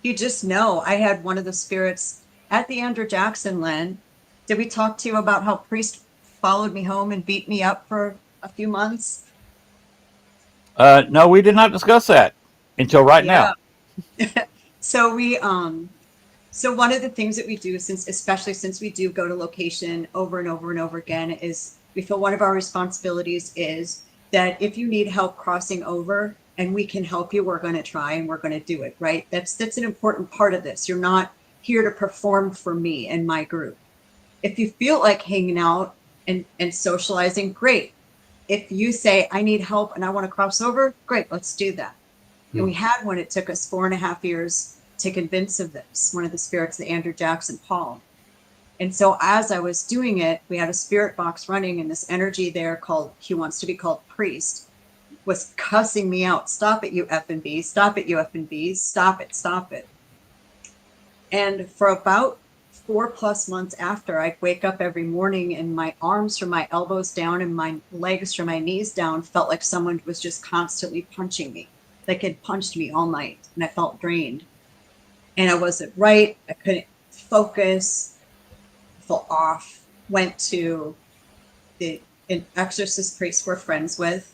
Speaker 2: You just know. I had one of the spirits at the Andrew Jackson, Len. Did we talk to you about how priest followed me home and beat me up for a few months?
Speaker 1: No, we did not discuss that until right now.
Speaker 2: So so one of the things that we do, especially since we do go to location over and over and over again, is we feel one of our responsibilities is that if you need help crossing over and we can help you, we're going to try and we're going to do it, right? That's an important part of this. You're not here to perform for me and my group. If you feel like hanging out and socializing, great. If you say, I need help and I want to cross over, great, let's do that. And we had one, it took us 4.5 years to convince of this, one of the spirits, the Andrew Jackson Paul. And so as I was doing it, we had a spirit box running, and this energy there he wants to be called priest, was cussing me out. Stop it, you effing bees. Stop it, you effing bees. Stop it, stop it. And for about 4+ months after, I'd wake up every morning and my arms from my elbows down and my legs from my knees down felt like someone was just constantly punching me. Like had punched me all night, and I felt drained. And I wasn't right. I couldn't focus. I felt off. Went to an exorcist priest we're friends with.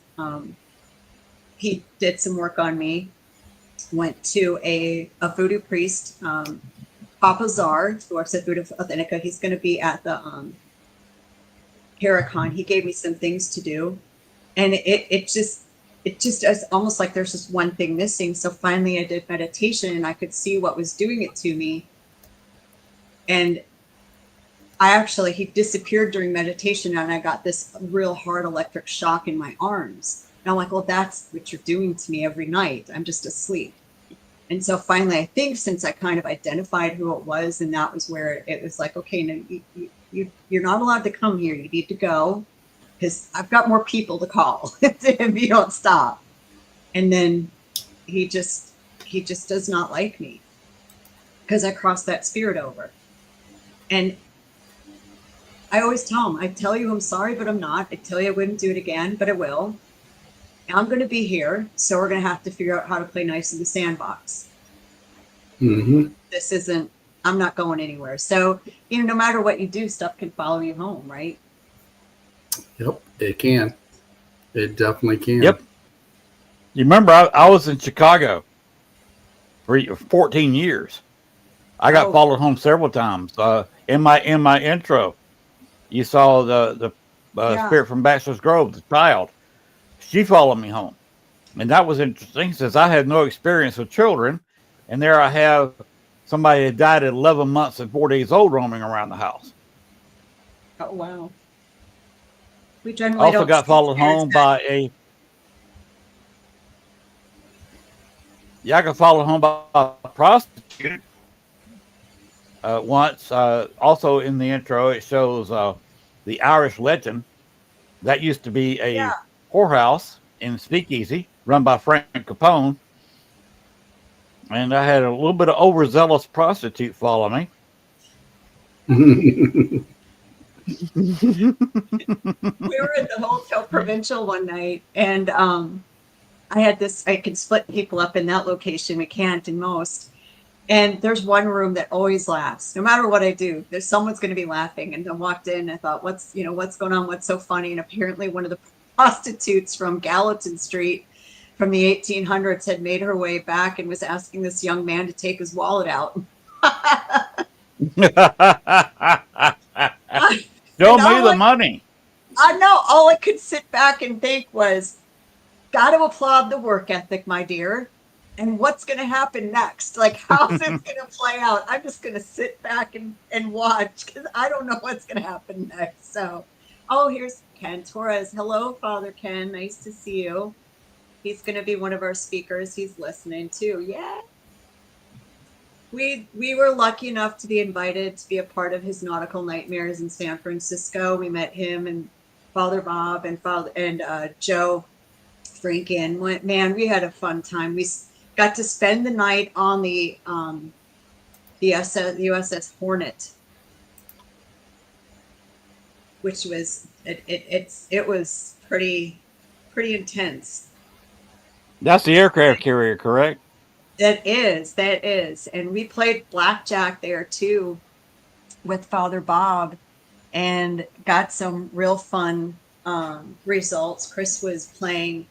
Speaker 2: He did some work on me. Went to a voodoo priest, Papa Czar, who works at Voodoo Authentica. He's going to be at the Paracon. He gave me some things to do, and it just is almost like there's just one thing missing. So finally I did meditation and I could see what was doing it to me. And he disappeared during meditation, and I got this real hard electric shock in my arms. And I'm like, well, that's what you're doing to me every night. I'm just asleep. And so finally, I think since I kind of identified who it was, and that was where it was like, okay, no, you're not allowed to come here. You need to go because I've got more people to call if you don't stop. And then he just does not like me because I crossed that spirit over. And I always tell him, I tell you I'm sorry, but I'm not. I tell you I wouldn't do it again, but I will. I'm going to be here, so we're going to have to figure out how to play nice in the sandbox.
Speaker 3: Mm-hmm.
Speaker 2: This isn't, I'm not going anywhere. So, no matter what you do, stuff can follow you home, right?
Speaker 3: Yep, it can. It definitely can.
Speaker 1: Yep. You remember I was in Chicago for 14 years. I got followed home several times. In my intro, you saw the spirit from Bachelor's Grove, the child. She followed me home. And that was interesting since I had no experience with children. And there I have somebody that died at 11 months and 4 days old roaming around the house.
Speaker 2: Oh, wow. We generally
Speaker 1: also
Speaker 2: don't
Speaker 1: got followed home by I got followed home by a prostitute once. Also in the intro, it shows the Irish Legend. That used to be a whorehouse in Speakeasy run by Frank Capone. And I had a little bit of overzealous prostitute follow me.
Speaker 2: We were at the Hotel Provincial one night, and I had this, I can split people up in that location. We can't in most. And there's one room that always laughs. No matter what I do, there's someone's going to be laughing. And I walked in, I thought, what's going on? What's so funny? And apparently one of the prostitutes from Gallatin Street from the 1800s had made her way back and was asking this young man to take his wallet out.
Speaker 1: Show me the money.
Speaker 2: I know. All I could sit back and think was, got to applaud the work ethic, my dear. And what's going to happen next? Like, how's it going to play out? I'm just going to sit back and watch because I don't know what's going to happen next. So, here's Ken Torres. Hello, Father Ken. Nice to see you. He's going to be one of our speakers. He's listening too. Yeah. We were lucky enough to be invited to be a part of his nautical nightmares in San Francisco. We met him and Father Bob and Joe Franken. Man, we had a fun time. We got to spend the night on the USS Hornet, which was it was pretty intense.
Speaker 1: That's the aircraft carrier, correct?
Speaker 2: That is. And we played blackjack there too with Father Bob and got some real fun results. Chris was playing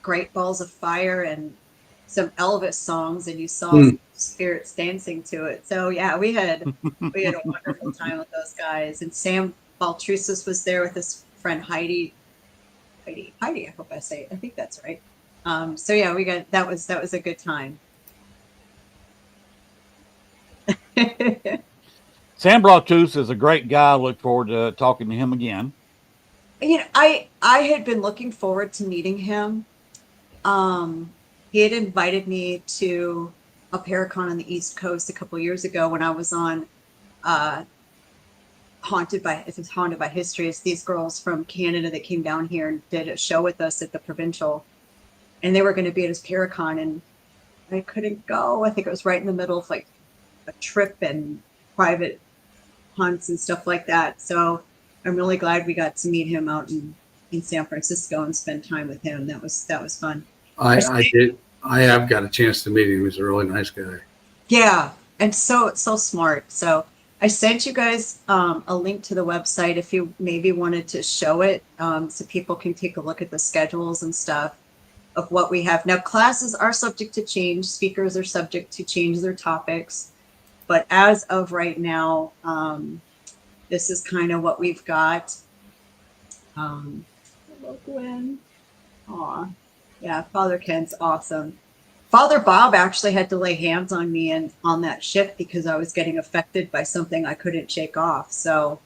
Speaker 2: Great Balls of Fire and some Elvis songs, and you saw spirits dancing to it. So yeah, we had a wonderful time with those guys. And Sam Baltrusis was there with his friend Heidi, I hope I think that's right. So yeah, that was a good time.
Speaker 1: Sam Baltrusis is a great guy. I look forward to talking to him again.
Speaker 2: I had been looking forward to meeting him. He had invited me to a Paracon on the East Coast a couple of years ago when I was on Haunted by History. It's these girls from Canada that came down here and did a show with us at the Provincial, and they were going to be at his Paracon, and I couldn't go. I think it was right in the middle of like a trip and private hunts and stuff like that. So I'm really glad we got to meet him out in San Francisco and spend time with him. That was fun.
Speaker 3: I did. I have got a chance to meet him. He's a really nice guy.
Speaker 2: Yeah, and so smart. So I sent you guys a link to the website if you maybe wanted to show it so people can take a look at the schedules and stuff of what we have. Now, classes are subject to change. Speakers are subject to change their topics. But as of right now, this is kind of what we've got. Hello, Gwen. Aw. Yeah, Father Ken's awesome. Father Bob actually had to lay hands on me and on that ship because I was getting affected by something I couldn't shake off. So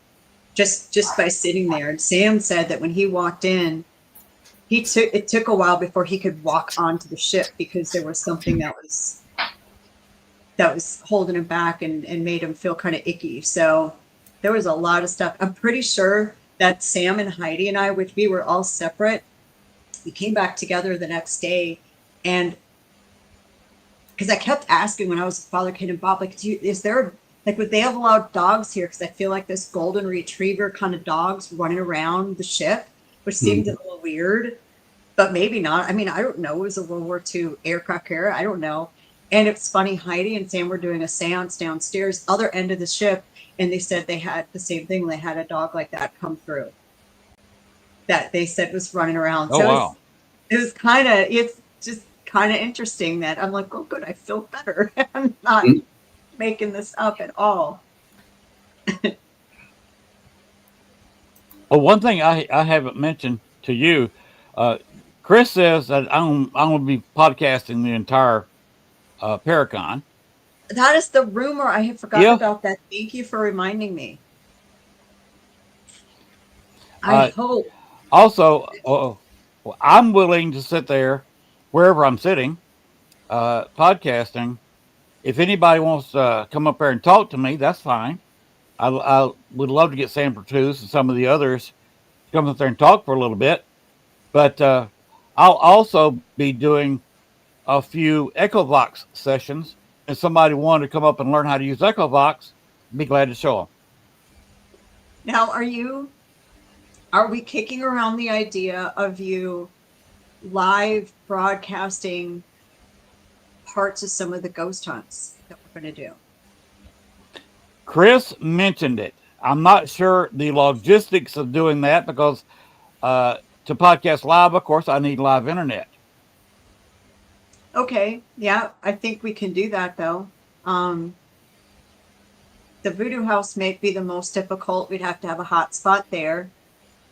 Speaker 2: just by sitting there. And Sam said that when he walked in, it took a while before he could walk onto the ship because there was something that was holding him back and made him feel kind of icky. So there was a lot of stuff. I'm pretty sure that Sam and Heidi and I, which we were all separate, we came back together the next day. And because I kept asking when I was with Father Kid and Bob, like, would they have allowed dogs here? Because I feel like this golden retriever kind of dogs running around the ship, which seemed a little weird, but maybe not. I mean, I don't know. It was a World War II aircraft carrier. I don't know. And it's funny, Heidi and Sam were doing a seance downstairs, other end of the ship, and they said they had the same thing. They had a dog like that come through that they said was running around.
Speaker 1: Oh,
Speaker 2: so
Speaker 1: wow.
Speaker 2: it's just kind of interesting that I'm like, oh, good, I feel better. I'm not making this up at all.
Speaker 1: Well, one thing I haven't mentioned to you, Chris says that I'm going to be podcasting the entire Paracon.
Speaker 2: That is the rumor. I had forgotten about that. Thank you for reminding me. I hope.
Speaker 1: Also, I'm willing to sit there wherever I'm sitting, podcasting. If anybody wants to come up there and talk to me, that's fine. I would love to get Sam Pertus and some of the others to come up there and talk for a little bit. But I'll also be doing a few EchoVox sessions. If somebody wanted to come up and learn how to use EchoVox, I'd be glad to show them.
Speaker 2: Now, are we kicking around the idea of you live broadcasting parts of some of the ghost hunts that we're going to do?
Speaker 1: Chris mentioned it. I'm not sure the logistics of doing that because to podcast live, of course, I need live internet.
Speaker 2: Okay. Yeah, I think we can do that, though. The Voodoo House may be the most difficult. We'd have to have a hotspot there.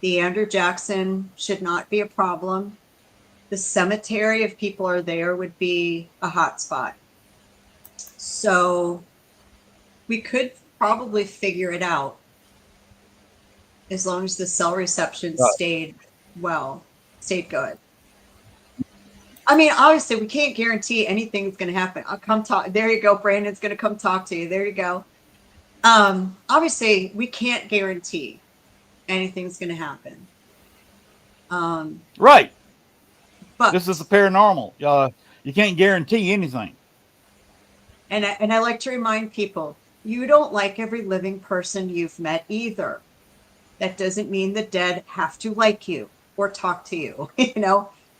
Speaker 2: The Andrew Jackson should not be a problem. The cemetery, if people are there, would be a hotspot. So we could probably figure it out as long as the cell reception stayed good. I mean, obviously, we can't guarantee anything's going to happen. I'll come talk. There you go. Brandon's going to come talk to you. There you go. Obviously, we can't guarantee anything's going to happen.
Speaker 1: Right.
Speaker 2: But
Speaker 1: this is the paranormal. You can't guarantee anything.
Speaker 2: And I like to remind people, you don't like every living person you've met either. That doesn't mean the dead have to like you or talk to you,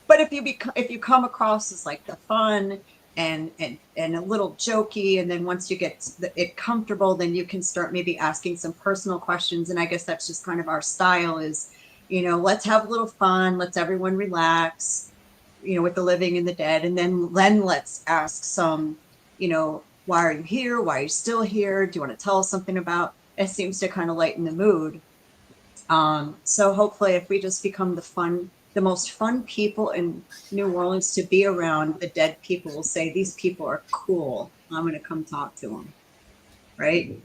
Speaker 2: But if you come across as like the fun and a little jokey, and then once you get it comfortable, then you can start maybe asking some personal questions. And I guess that's just kind of our style is, let's have a little fun. Let's everyone relax, with the living and the dead. And then let's ask some, why are you here? Why are you still here? Do you want to tell us something about? It seems to kind of lighten the mood. So hopefully if we just become the most fun people in New Orleans to be around, the dead people will say, these people are cool. I'm going to come talk to them. Right?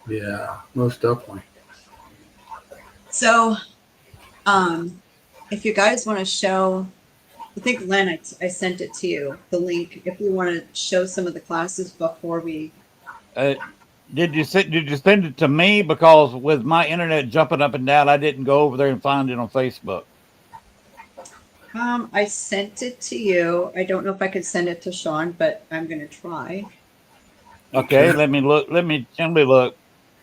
Speaker 3: Yeah, most definitely.
Speaker 2: So, if you guys want to show, I think Len, I sent it to you, the link, if you want to show some of the classes before we.
Speaker 1: Did you send it to me? Because with my internet jumping up and down, I didn't go over there and find it on Facebook.
Speaker 2: I sent it to you. I don't know if I could send it to Sean, but I'm going to try.
Speaker 1: Okay, let me look. Let me look.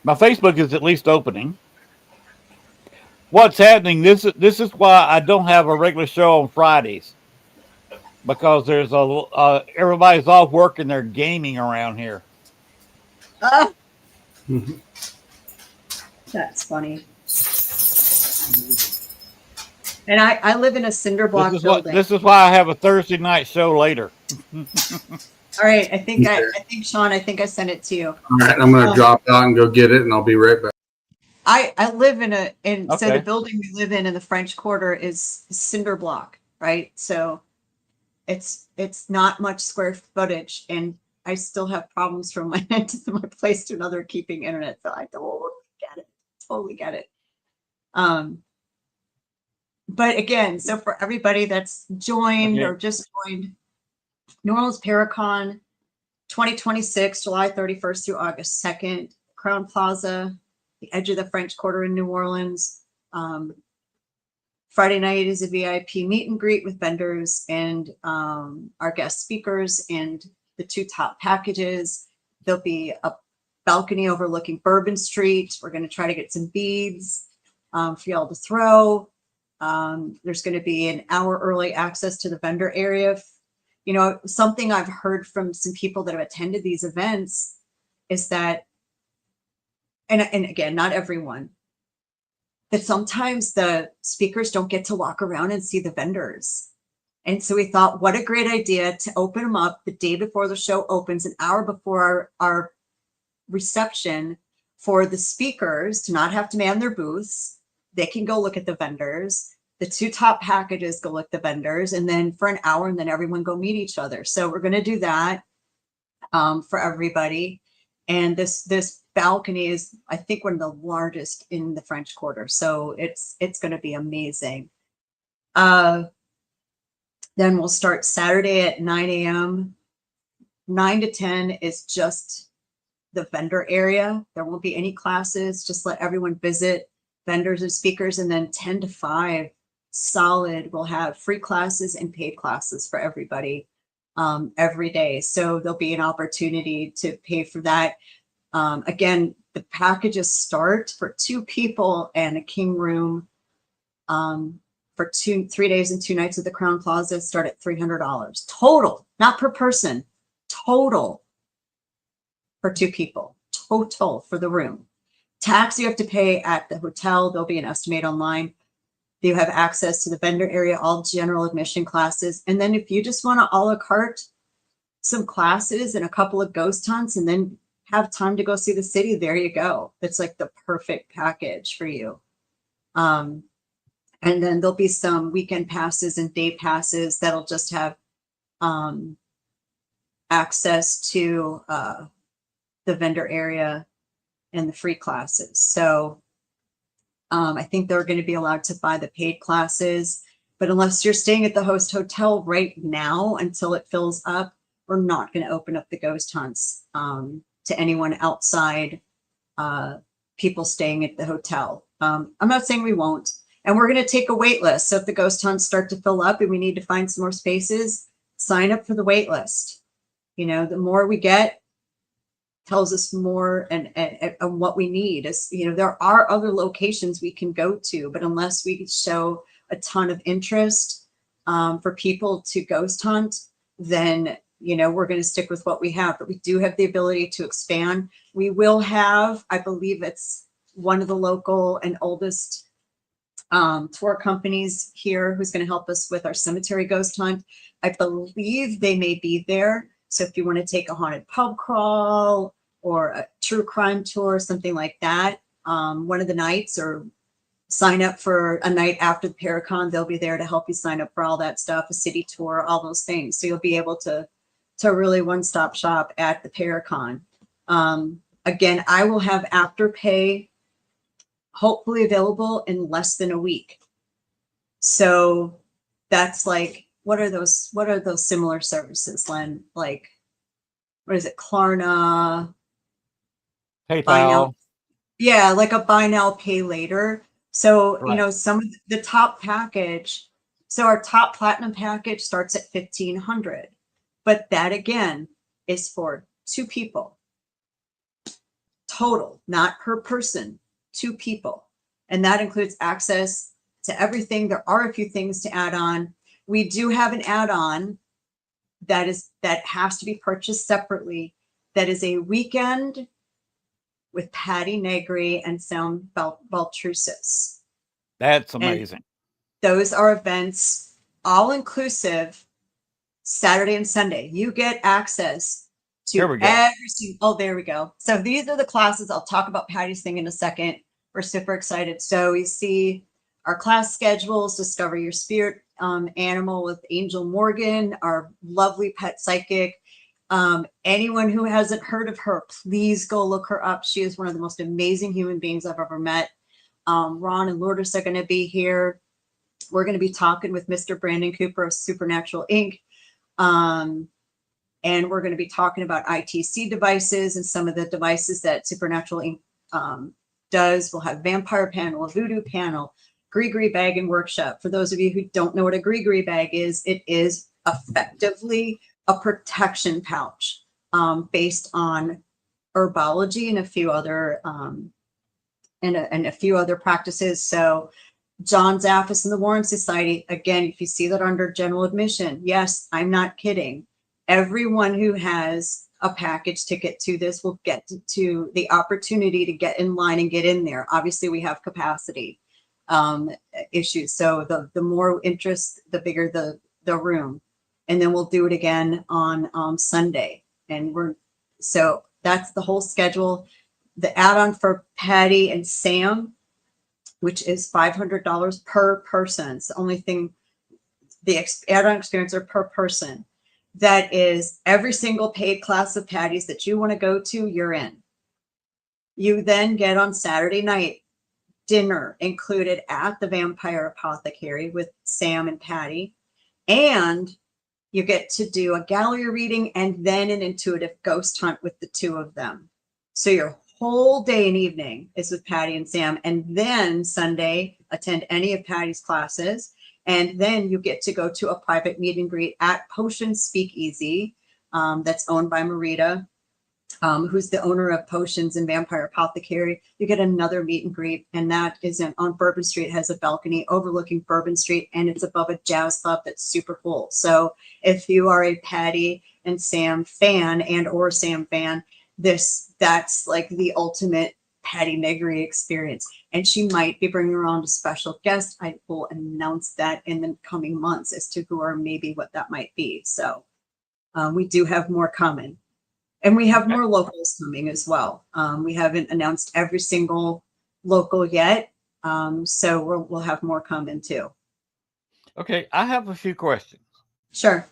Speaker 1: My Facebook is at least opening. What's happening? This is why I don't have a regular show on Fridays, because there's everybody's off work and they're gaming around here.
Speaker 2: That's funny. And I live in a cinder block building.
Speaker 1: This is why I have a Thursday night show later.
Speaker 2: All right, I think Sean, I sent it to you.
Speaker 3: All right, I'm going to drop out and go get it, and I'll be right back.
Speaker 2: I live so
Speaker 1: Okay.
Speaker 2: the building we live in the French Quarter is cinder block, right? So it's not much square footage, and I still have problems from my end to my place to another keeping internet. So I totally get it. But again, so for everybody that's joined
Speaker 1: Okay.
Speaker 2: or just joined, New Orleans Paracon 2026, July 31st through August 2nd, Crown Plaza, the edge of the French Quarter in New Orleans. Friday night is a VIP meet and greet with vendors and our guest speakers and the 2 top packages. There'll be a balcony overlooking Bourbon Street. We're going to try to get some beads for y'all to throw. There's going to be an hour early access to the vendor area. You know, something I've heard from some people that have attended these events is that, and again, not everyone, that sometimes the speakers don't get to walk around and see the vendors. And so we thought, what a great idea to open them up the day before the show opens, an hour before our reception, for the speakers to not have to man their booths. They can go look at the vendors. The 2 top packages go look at the vendors, and then for an hour, and then everyone go meet each other. So we're going to do that for everybody. And this balcony is, I think, one of the largest in the French Quarter. So it's going to be amazing. Then we'll start Saturday at 9 a.m. 9 to 10 is just the vendor area. There won't be any classes. Just let everyone visit vendors and speakers. And then 10 to 5 solid, we'll have free classes and paid classes for everybody every day. So there'll be an opportunity to pay for that. Again, the packages start for 2 people and a king room for 3 days and 2 nights at the Crown Plaza start at $300 total, not per person, total for 2 people, total for the room. Tax you have to pay at the hotel. There'll be an estimate online. You have access to the vendor area, all general admission classes. And then if you just want to a la carte some classes and a couple of ghost hunts and then have time to go see the city, there you go. It's like the perfect package for you. And then there'll be some weekend passes and day passes that'll just have access to the vendor area and the free classes. So I think they're going to be allowed to buy the paid classes, but unless you're staying at the host hotel right now until it fills up, we're not going to open up the ghost hunts to anyone outside people staying at the hotel. I'm not saying we won't. And we're going to take a wait list. So if the ghost hunts start to fill up and we need to find some more spaces, sign up for the wait list. You know, the more we get tells us more and what we need. Is, you know, there are other locations we can go to, but unless we show a ton of interest for people to ghost hunt, then, you know, we're going to stick with what we have. But we do have the ability to expand. We will have, I believe it's one of the local and oldest tour companies here who's going to help us with our cemetery ghost hunt. I believe they may be there. So if you want to take a haunted pub crawl or a true crime tour, something like that, one of the nights, or sign up for a night after the Paracon, they'll be there to help you sign up for all that stuff, a city tour, all those things. So you'll be able to really one-stop shop at the Paracon. Again, I will have Afterpay hopefully available in less than a week. So that's like, what are those similar services, Len? Like, what is it? Klarna, buy now.
Speaker 1: PayPal.
Speaker 2: Yeah, like a buy now, pay later. So,
Speaker 1: Right.
Speaker 2: you know, some of the top package, so our top platinum package starts at $1,500, but that again is for 2 people total, not per person, 2 people. And that includes access to everything. There are a few things to add on. We do have an add-on that has to be purchased separately. That is a weekend with Patty Negri and Sam Baltrusis.
Speaker 1: That's
Speaker 2: And
Speaker 1: amazing.
Speaker 2: those are events, all inclusive, Saturday and Sunday. You get access
Speaker 1: Here
Speaker 2: to
Speaker 1: we go.
Speaker 2: every single, oh, there we go. So these are the classes. I'll talk about Patty's thing in a second. We're super excited. So you see our class schedules: Discover Your Spirit Animal with Angel Morgan, our lovely pet psychic. Anyone who hasn't heard of her, please go look her up. She is one of the most amazing human beings I've ever met. Ron and Lourdes are going to be here. We're going to be talking with Mr. Brandon Cooper of Supernatural Inc. And we're going to be talking about ITC devices and some of the devices that Supernatural Inc. Does. We'll have vampire panel, a voodoo panel, gree bag and workshop. For those of you who don't know what a gree bag is, it is effectively a protection pouch based on herbology and a few other and a few other practices. So John Zaffis and the Warren Society, again, if you see that under general admission, yes, I'm not kidding. Everyone who has a package ticket to this will get to the opportunity to get in line and get in there. Obviously, we have capacity issues. So the more interest, the bigger the room. And then we'll do it again on Sunday. And so that's the whole schedule. The add-on for Patty and Sam, which is $500 per person. It's the only thing, the add-on experience are per person. That is every single paid class of Patties that you want to go to, you're in. You then get on Saturday night dinner included at the Vampire Apothecary with Sam and Patty. And you get to do a gallery reading and then an intuitive ghost hunt with the two of them. So your whole day and evening is with Patty and Sam. And then Sunday, attend any of Patty's classes. And then you get to go to a private meet and greet at Potion Speakeasy that's owned by Marita, who's the owner of Potions and Vampire Apothecary. You get another meet and greet, and that is on Bourbon Street. It has a balcony overlooking Bourbon Street, and it's above a jazz club that's super cool. So if you are a Patty and Sam fan and or Sam fan, that's like the ultimate Patty Negri experience. And she might be bringing around a special guest. I will announce that in the coming months as to who or maybe what that might be. So we do have more coming. And we have more locals coming as well. We haven't announced every single local yet. So we'll have more coming too.
Speaker 1: Okay, I have a few questions.
Speaker 2: Sure.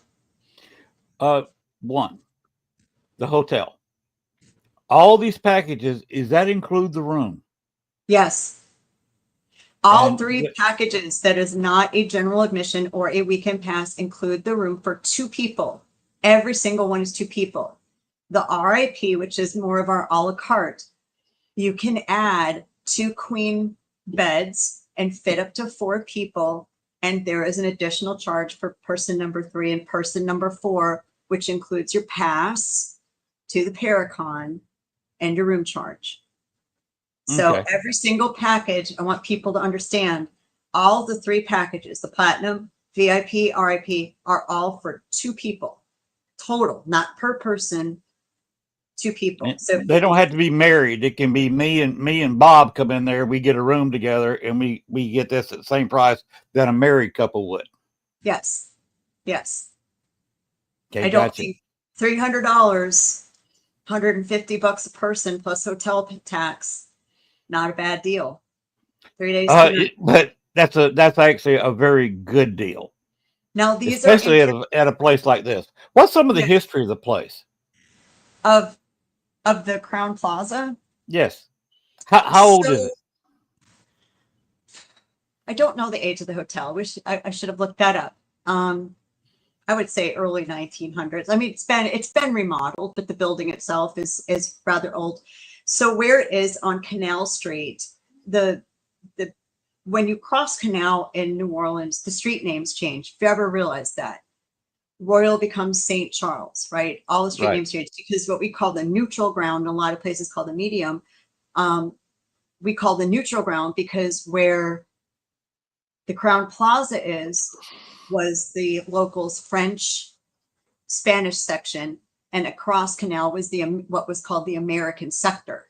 Speaker 1: One, the hotel. All these packages, does that include the room?
Speaker 2: Yes. All
Speaker 1: And
Speaker 2: three packages that is not a general admission or a weekend pass include the room for two people. Every single one is two people. The RIP, which is more of our a la carte, you can add 2 queen beds and fit up to 4 people. And there is an additional charge for person number 3 and person number 4, which includes your pass to the Paracon and your room charge. So every single package, I want people to understand, all the 3 packages, the Platinum, VIP, RIP, are all for 2 people total, not per person, 2 people.
Speaker 1: And
Speaker 2: so
Speaker 1: they don't have to be married. It can be me and Bob come in there. We get a room together and we get this at the same price that a married couple would.
Speaker 2: Yes.
Speaker 1: Okay,
Speaker 2: I don't think $300, $150 a person plus hotel tax, not a bad deal. 3 days.
Speaker 1: But that's actually a very good deal.
Speaker 2: Now these
Speaker 1: especially
Speaker 2: are
Speaker 1: at a place like this. What's some of the history of the place?
Speaker 2: Of the Crown Plaza?
Speaker 1: Yes. How old is it?
Speaker 2: I don't know the age of the hotel. I should have looked that up. I would say early 1900s. I mean, it's been remodeled, but the building itself is rather old. So where it is on Canal Street, when you cross Canal in New Orleans, the street names change. If you ever realize that. Royal becomes St. Charles, right? All the street names change because what we call the neutral ground, a lot of places call the medium. We call the neutral ground because where the Crown Plaza was the locals' French, Spanish section, and across Canal was what was called the American sector.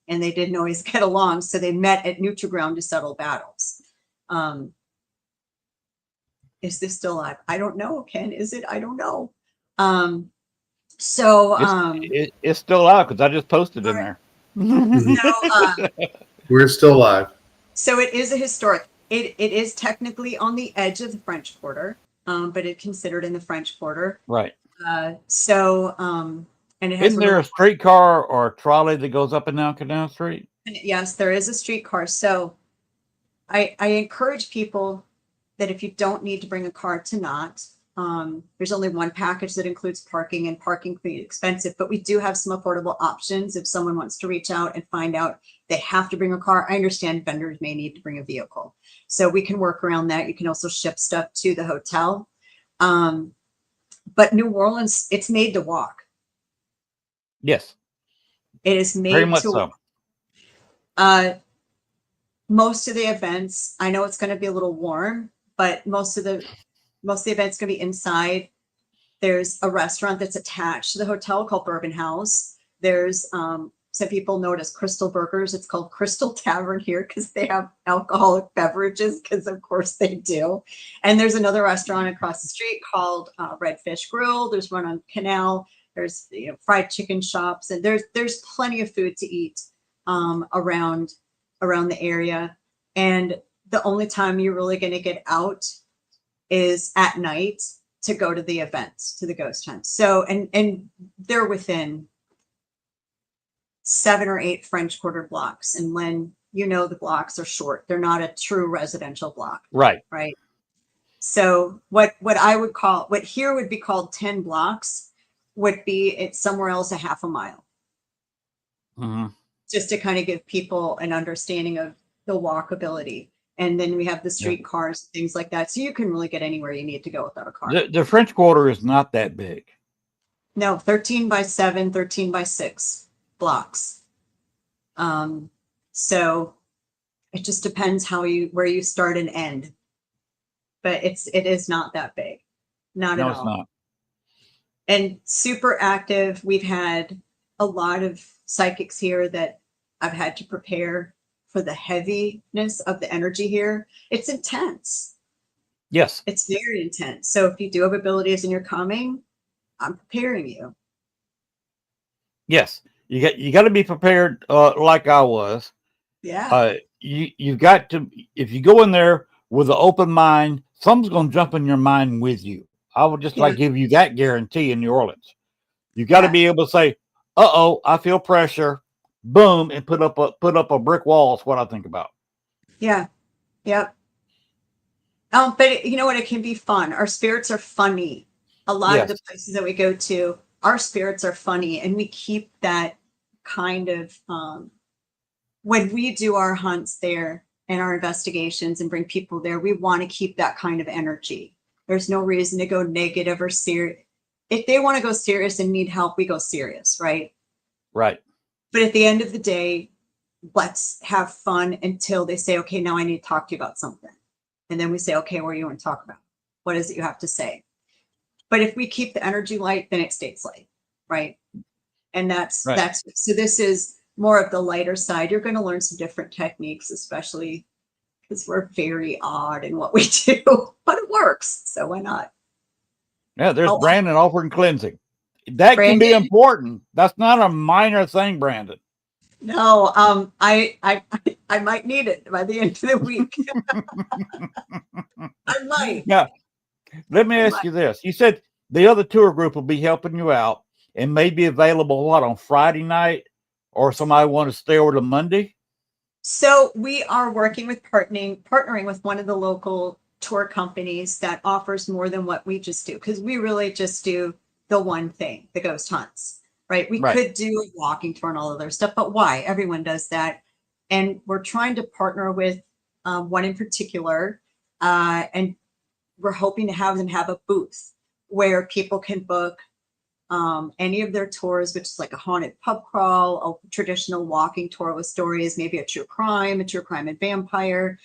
Speaker 2: And they didn't always get along, so they met at neutral ground to settle battles. Is this still live? I don't know, Ken. Is it? I don't know.
Speaker 1: It's still out because I just posted in there.
Speaker 3: We're still live.
Speaker 2: So it is a historic. It is technically on the edge of the French Quarter, but it's considered in the French Quarter.
Speaker 1: Right.
Speaker 2: And it has
Speaker 1: Isn't there a streetcar or a trolley that goes up and down Canal Street?
Speaker 2: Yes, there is a streetcar. So I encourage people that if you don't need to bring a car to not, there's only one package that includes parking, and parking can be expensive, but we do have some affordable options if someone wants to reach out and find out they have to bring a car. I understand vendors may need to bring a vehicle, so we can work around that. You can also ship stuff to the hotel. But New Orleans, it's made to walk.
Speaker 1: Yes.
Speaker 2: It is
Speaker 1: Very
Speaker 2: made
Speaker 1: much
Speaker 2: to
Speaker 1: so.
Speaker 2: walk. Most of the events, I know it's going to be a little warm, but most of the events going to be inside. There's a restaurant that's attached to the hotel called Bourbon House. There's some people know it as Crystal Burgers. It's called Crystal Tavern here because they have alcoholic beverages, because of course they do. And there's another restaurant across the street called Redfish Grill. There's one on Canal. There's fried chicken shops, and there's plenty of food to eat around the area. And the only time you're really going to get out is at night to go to the events, to the ghost hunts. So, and they're within 7 or 8 French Quarter blocks. And Len, the blocks are short. They're not a true residential block.
Speaker 1: Right.
Speaker 2: Right. So what here would be called 10 blocks would be somewhere else a half a mile.
Speaker 1: Mm-hmm.
Speaker 2: Just to kind of give people an understanding of the walkability. And then we have the street cars, things like that. So you can really get anywhere you need to go without a car.
Speaker 1: The French Quarter is not that big.
Speaker 2: No, 13 by 7, 13 by 6 blocks. So it just depends where you start and end. But it is not that big. Not at all. No, it's not. And super active. We've had a lot of psychics here that I've had to prepare for the heaviness of the energy here. It's intense.
Speaker 1: Yes.
Speaker 2: It's very intense. So if you do have abilities and you're coming, I'm preparing you.
Speaker 1: Yes. You got to be prepared like I was.
Speaker 2: Yeah.
Speaker 1: You've got to, if you go in there with an open mind, something's going to jump in your mind with you. I would just like give you that guarantee in New Orleans. You got to be able to say, "Uh-oh, I feel pressure." Boom, and put up a brick wall is what I think about.
Speaker 2: Yeah. Yep. But you know what? It can be fun. Our spirits are funny. A lot of the places that we go to, our spirits are funny, and we keep that kind of when we do our hunts there and our investigations and bring people there, we want to keep that kind of energy. There's no reason to go negative or serious. If they want to go serious and need help, we go serious, right?
Speaker 1: Right.
Speaker 2: But at the end of the day, let's have fun until they say, okay, now I need to talk to you about something. And then we say, okay, what do you want to talk about? What is it you have to say? But if we keep the energy light, then it stays light, right? And that's so this is more of the lighter side. You're going to learn some different techniques, especially because we're very odd in what we do, but it works. So why not?
Speaker 1: Yeah, there's Brandon offering cleansing. That can be important. That's not a minor thing, Brandon.
Speaker 2: No, I might need it by the end of the week. I might.
Speaker 1: Now, let me ask you this. You said the other tour group will be helping you out and may be available, on Friday night, or somebody want to stay over to Monday?
Speaker 2: So we are working with partnering with one of the local tour companies that offers more than what we just do, because we really just do the one thing, the ghost hunts, right? We could do a walking tour and all other stuff, but why? Everyone does that. And we're trying to partner with one in particular, and we're hoping to have them have a booth where people can book any of their tours, which is like a haunted pub crawl, a traditional walking tour with stories, maybe a true crime and vampire.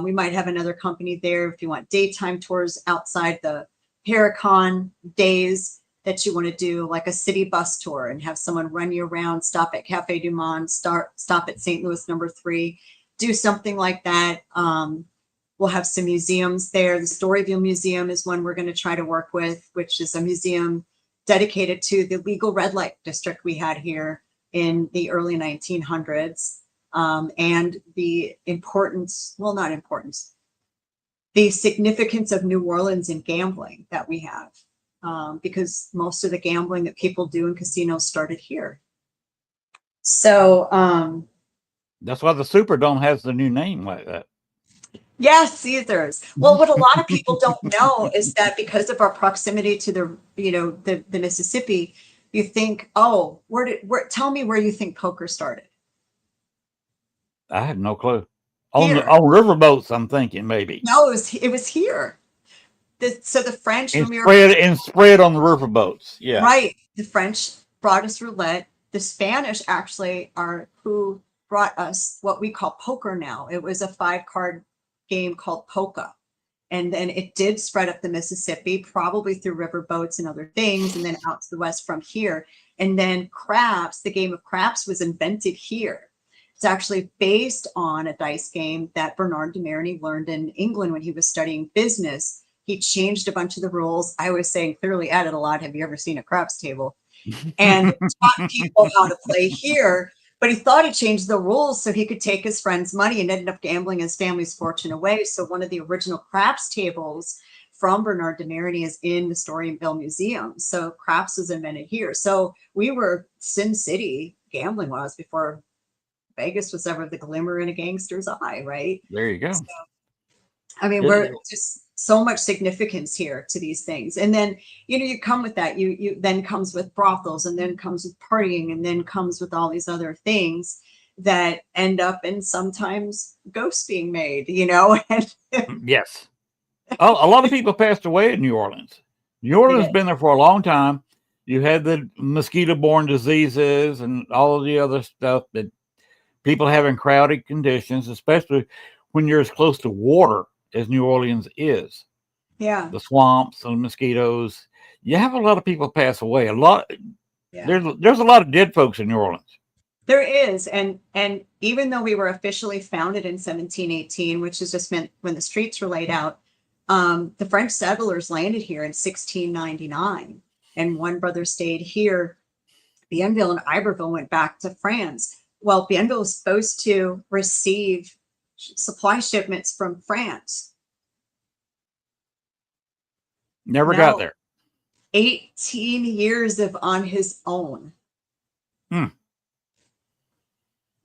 Speaker 2: We might have another company there if you want daytime tours outside the Paracon days that you want to do, like a city bus tour and have someone run you around, stop at Cafe Du Monde, stop at St. Louis number 3, do something like that. We'll have some museums there. The Storyville Museum is one we're going to try to work with, which is a museum dedicated to the legal red light district we had here in the early 1900s, and the the significance of New Orleans in gambling that we have, because most of the gambling that people do in casinos started here. So
Speaker 1: that's why the Superdome has the new name like that.
Speaker 2: Yes, Caesars. Well, what a lot of people don't know is that because of our proximity to the Mississippi, you think, oh, tell me where you think poker started.
Speaker 1: I have no clue.
Speaker 2: Here.
Speaker 1: On riverboats, I'm thinking maybe.
Speaker 2: No, it was here. So the French,
Speaker 1: And
Speaker 2: when we were
Speaker 1: spread on the riverboats. Yeah.
Speaker 2: right, the French brought us roulette. The Spanish actually are who brought us what we call poker now. It was a 5-card game called Polka. And then it did spread up the Mississippi, probably through river boats and other things, and then out to the west from here. And then craps, the game of craps was invented here. It's actually based on a dice game that Bernard de Marigny learned in England when he was studying business. He changed a bunch of the rules. I was saying clearly added a lot. Have you ever seen a craps table? And taught people how to play here. But he thought he changed the rules so he could take his friend's money and ended up gambling his family's fortune away. So one of the original craps tables from Bernard de Marigny is in the Storyville Museum. So craps was invented here. So we were Sin City gambling was before Vegas was ever the glimmer in a gangster's eye, right?
Speaker 1: There you go.
Speaker 2: So, I mean, we're just so much significance here to these things. And then, you come with that, you then comes with brothels, and then comes with partying, and then comes with all these other things that end up in sometimes ghosts being made, and
Speaker 1: Yes. Oh, a lot of people passed away in New Orleans. New Orleans has been there for a long time. You had the mosquito-borne diseases and all of the other stuff that people having crowded conditions, especially when you're as close to water as New Orleans is.
Speaker 2: Yeah.
Speaker 1: The swamps and mosquitoes. You have a lot of people pass away.
Speaker 2: Yeah.
Speaker 1: There's a lot of dead folks in New Orleans.
Speaker 2: There is. And even though we were officially founded in 1718, which is just meant when the streets were laid out, the French settlers landed here in 1699. And one brother stayed here. Bienville and Iberville went back to France. Well, Bienville was supposed to receive supply shipments from France.
Speaker 1: Never got there.
Speaker 2: 18 years of on his own.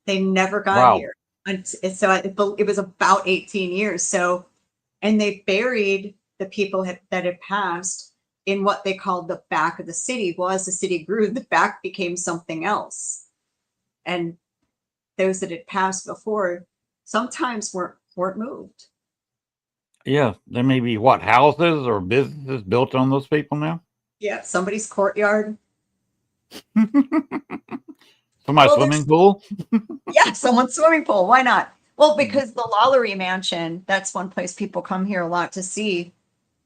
Speaker 2: They never got here. And so it was about 18 years. So, and they buried the people that had passed in what they called the back of the city. Well, as the city grew, the back became something else. And those that had passed before sometimes weren't moved.
Speaker 1: Yeah, there may be houses or businesses built on those people now.
Speaker 2: Yeah, somebody's courtyard.
Speaker 1: Somebody's swimming pool.
Speaker 2: Yeah, someone's swimming pool. Why not? Well, because the Lalaurie Mansion, that's one place people come here a lot to see.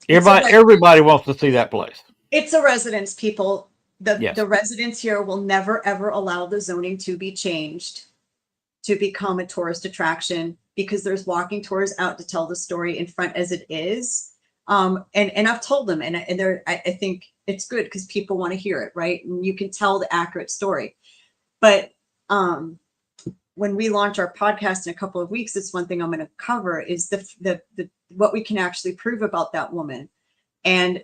Speaker 1: Everybody wants to see that place.
Speaker 2: It's a residence, people. The residents here will never, ever allow the zoning to be changed to become a tourist attraction, because there's walking tours out to tell the story in front as it is. And I've told them, and I think it's good because people want to hear it, right? And you can tell the accurate story. But when we launch our podcast in a couple of weeks, it's one thing I'm going to cover is the what we can actually prove about that woman. And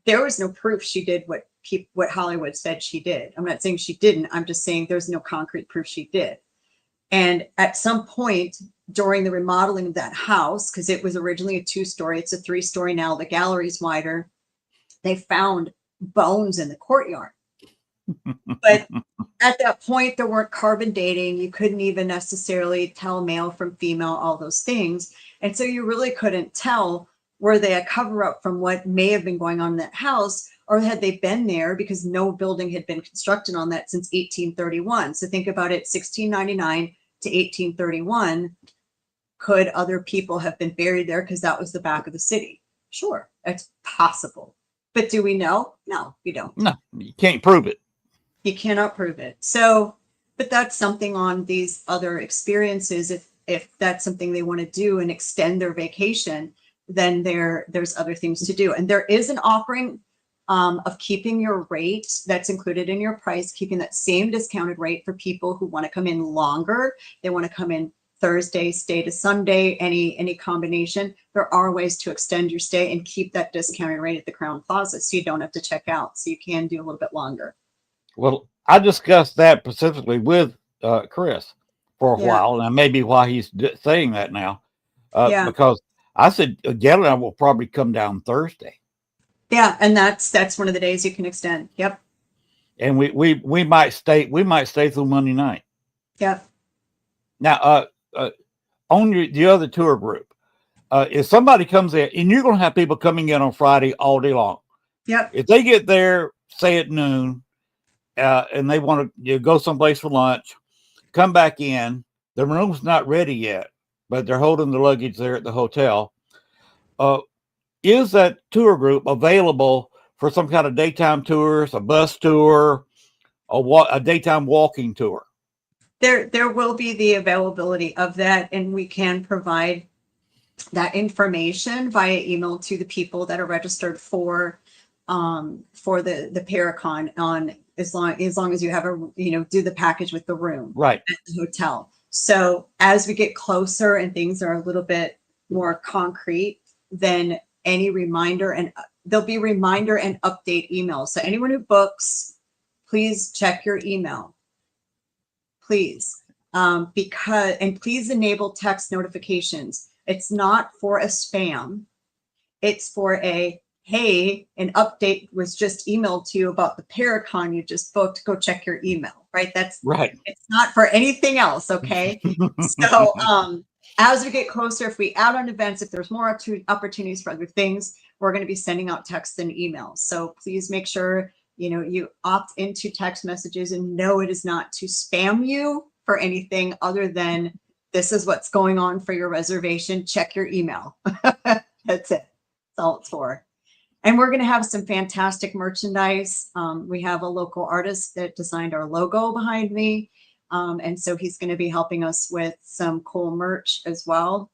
Speaker 2: there was no proof she did what Hollywood said she did. I'm not saying she didn't. I'm just saying there's no concrete proof she did. And at some point during the remodeling of that house, because it was originally a 2-story, it's a 3-story now, the gallery's wider, they found bones in the courtyard. But at that point, there weren't carbon dating. You couldn't even necessarily tell male from female, all those things. And so you really couldn't tell, were they a cover up from what may have been going on in that house, or had they been there because no building had been constructed on that since 1831. So think about it, 1699 to 1831. Could other people have been buried there because that was the back of the city? Sure, it's possible. But do we know? No, we don't.
Speaker 1: No, you can't prove it.
Speaker 2: You cannot prove it. So, but that's something on these other experiences. If that's something they want to do and extend their vacation, then there's other things to do. And there is an offering of keeping your rate that's included in your price, keeping that same discounted rate for people who want to come in longer. They want to come in Thursday, stay to Sunday, any combination. There are ways to extend your stay and keep that discounted rate at the Crown Plaza, so you don't have to check out. So you can do a little bit longer.
Speaker 1: Well, I discussed that specifically with Chris for a while, and maybe why he's saying that now.
Speaker 2: Yeah.
Speaker 1: Because I said Gail and I will probably come down Thursday,
Speaker 2: Yeah. And that's one of the days you can extend. Yep.
Speaker 1: and we might stay through Monday night.
Speaker 2: Yep.
Speaker 1: Now, on the other tour group, if somebody comes in, and you're going to have people coming in on Friday all day long.
Speaker 2: Yep.
Speaker 1: If they get there, say at noon, and they want to go someplace for lunch, come back in. The room's not ready yet, but they're holding the luggage there at the hotel. Is that tour group available for some kind of daytime tours, a bus tour, a daytime walking tour?
Speaker 2: There will be the availability of that, and we can provide that information via email to the people that are registered for the Paracon, on as long as you have do the package with the room
Speaker 1: Right
Speaker 2: at the hotel. So as we get closer and things are a little bit more concrete, then any reminder, and there'll be reminder and update emails. So anyone who books, please check your email, please, please enable text notifications. It's not for a spam. It's for hey, an update was just emailed to you about the Paracon you just booked. Go check your email, right?
Speaker 1: right.
Speaker 2: It's not for anything else, okay? So as we get closer, if we add on events, if there's more opportunities for other things, we're going to be sending out texts and emails. So please make sure you opt into text messages, and no, it is not to spam you for anything other than this is what's going on for your reservation. Check your email. That's it. That's all it's for. And we're going to have some fantastic merchandise. We have a local artist that designed our logo behind me. And so he's going to be helping us with some cool merch as well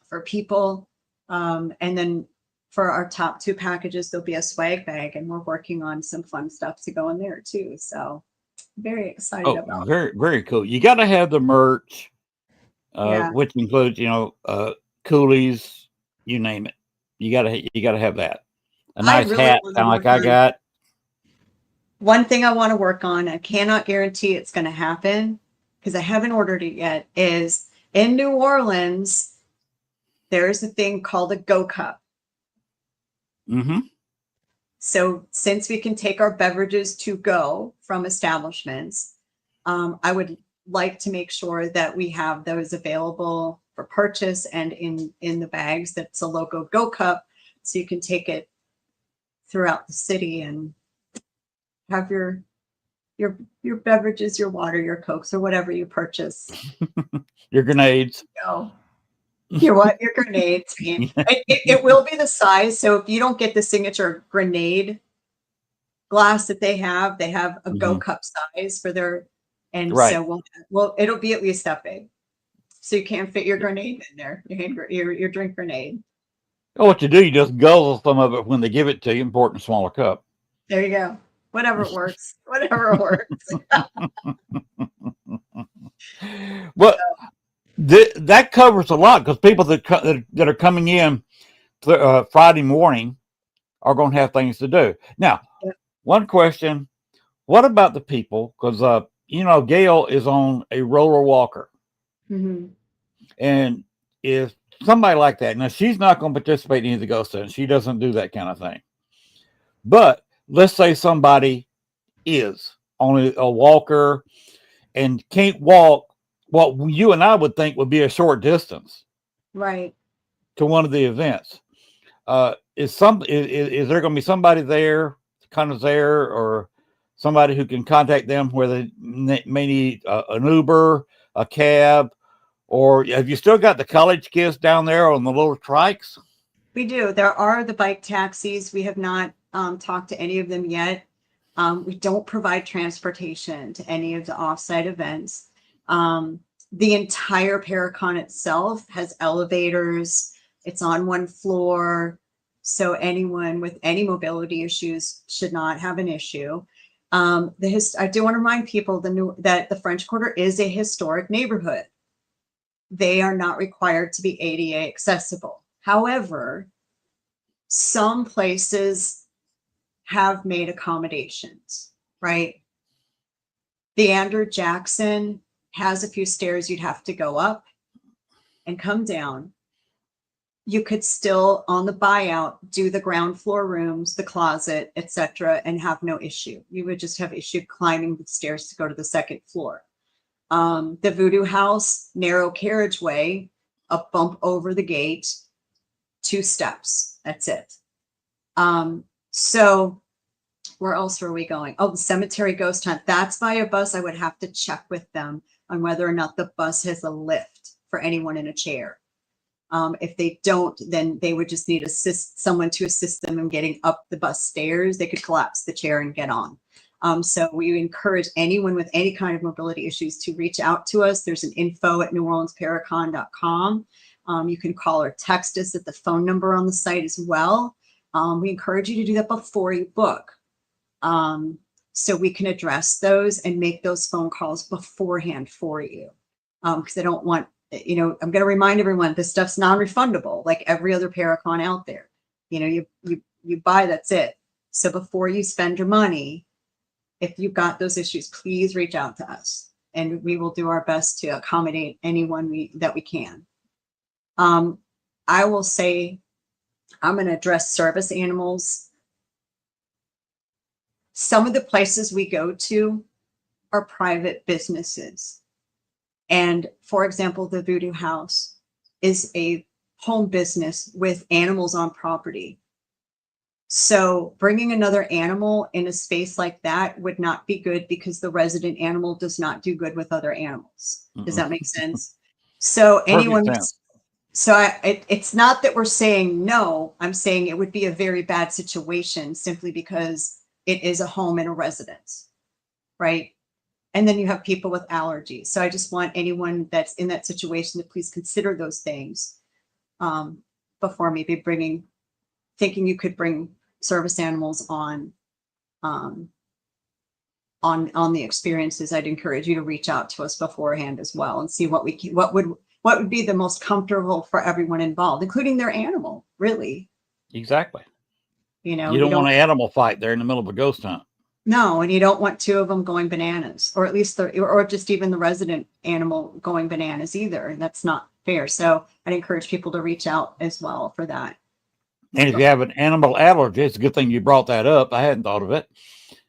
Speaker 2: for people. And then for our top 2 packages, there'll be a swag bag, and we're working on some fun stuff to go in there too. So very excited about
Speaker 1: very, very cool. You got to have the merch,
Speaker 2: Yeah.
Speaker 1: which includes, coolies, you name it. You gotta have that. A nice hat, kind of like I got.
Speaker 2: One thing I want to work on, I cannot guarantee it's going to happen because I haven't ordered it yet, is in New Orleans, there's a thing called a Go Cup.
Speaker 1: Mm-hmm.
Speaker 2: So since we can take our beverages to go from establishments, I would like to make sure that we have those available for purchase and in the bags. That's a logo Go Cup, so you can take it throughout the city and have your beverages, your water, your Cokes, or whatever you purchase.
Speaker 1: Your grenades.
Speaker 2: Your what? Your grenades. It will be the size. So if you don't get the signature grenade glass that they have a Go Cup size for their, and
Speaker 1: right.
Speaker 2: So it'll be at least that big. So you can't fit your grenade in there, your drink grenade.
Speaker 1: Oh, what you do, you just guzzle some of it when they give it to you and pour it in a smaller cup.
Speaker 2: There you go. Whatever works. Whatever works.
Speaker 1: Well, that covers a lot, because people that are coming in Friday morning are going to have things to do. Now, one question: what about the people? Because Gail is on a roller walker,
Speaker 2: Mm-hmm.
Speaker 1: and if somebody like that, now she's not going to participate in any of the ghost hunts. She doesn't do that kind of thing. But let's say somebody is on a walker and can't walk what you and I would think would be a short distance,
Speaker 2: right,
Speaker 1: to one of the events. Is there going to be somebody there, or somebody who can contact them where they may need an Uber, a cab, or have you still got the college kids down there on the little trikes?
Speaker 2: We do. There are the bike taxis. We have not talked to any of them yet. We don't provide transportation to any of the offsite events. The entire Paracon itself has elevators. It's on one floor. So anyone with any mobility issues should not have an issue. I do want to remind people that the French Quarter is a historic neighborhood. They are not required to be ADA accessible. However, some places have made accommodations, right? The Andrew Jackson has a few stairs you'd have to go up and come down. you could still on the buyout do the ground floor rooms, the closet, etc., and have no issue. You would just have issue climbing the stairs to go to the second floor. The Voodoo House, narrow carriageway, a bump over the gate, 2 steps. That's it. So where else were we going? Oh, the cemetery ghost hunt. That's by a bus. I would have to check with them on whether or not the bus has a lift for anyone in a chair. If they don't, then they would just need someone to assist them in getting up the bus stairs. They could collapse the chair and get on. So we encourage anyone with any kind of mobility issues to reach out to us. There's an info@neworleansparacon.com. You can call or text us at the phone number on the site as well. We encourage you to do that before you book. So we can address those and make those phone calls beforehand for you. Because I don't want, I'm going to remind everyone, this stuff's non-refundable, like every other Paracon out there. You buy, that's it. So before you spend your money, if you've got those issues, please reach out to us and we will do our best to accommodate anyone that we can. I will say, I'm going to address service animals. Some of the places we go to are private businesses. And for example, the Voodoo House is a home business with animals on property. So bringing another animal in a space like that would not be good because the resident animal does not do good with other animals. Does that make sense? So anyone, it's not that we're saying no, I'm saying it would be a very bad situation simply because it is a home and a residence, right? And then you have people with allergies. So I just want anyone that's in that situation to please consider those things before maybe thinking you could bring service animals on the experiences. I'd encourage you to reach out to us beforehand as well and see what would be the most comfortable for everyone involved, including their animal, really.
Speaker 1: Exactly.
Speaker 2: You
Speaker 1: don't want an animal fight there in the middle of a ghost hunt.
Speaker 2: No, and you don't want 2 of them going bananas, or at least or just even the resident animal going bananas either. And that's not fair. So I'd encourage people to reach out as well for that.
Speaker 1: And if you have an animal allergy, it's a good thing you brought that up. I hadn't thought of it.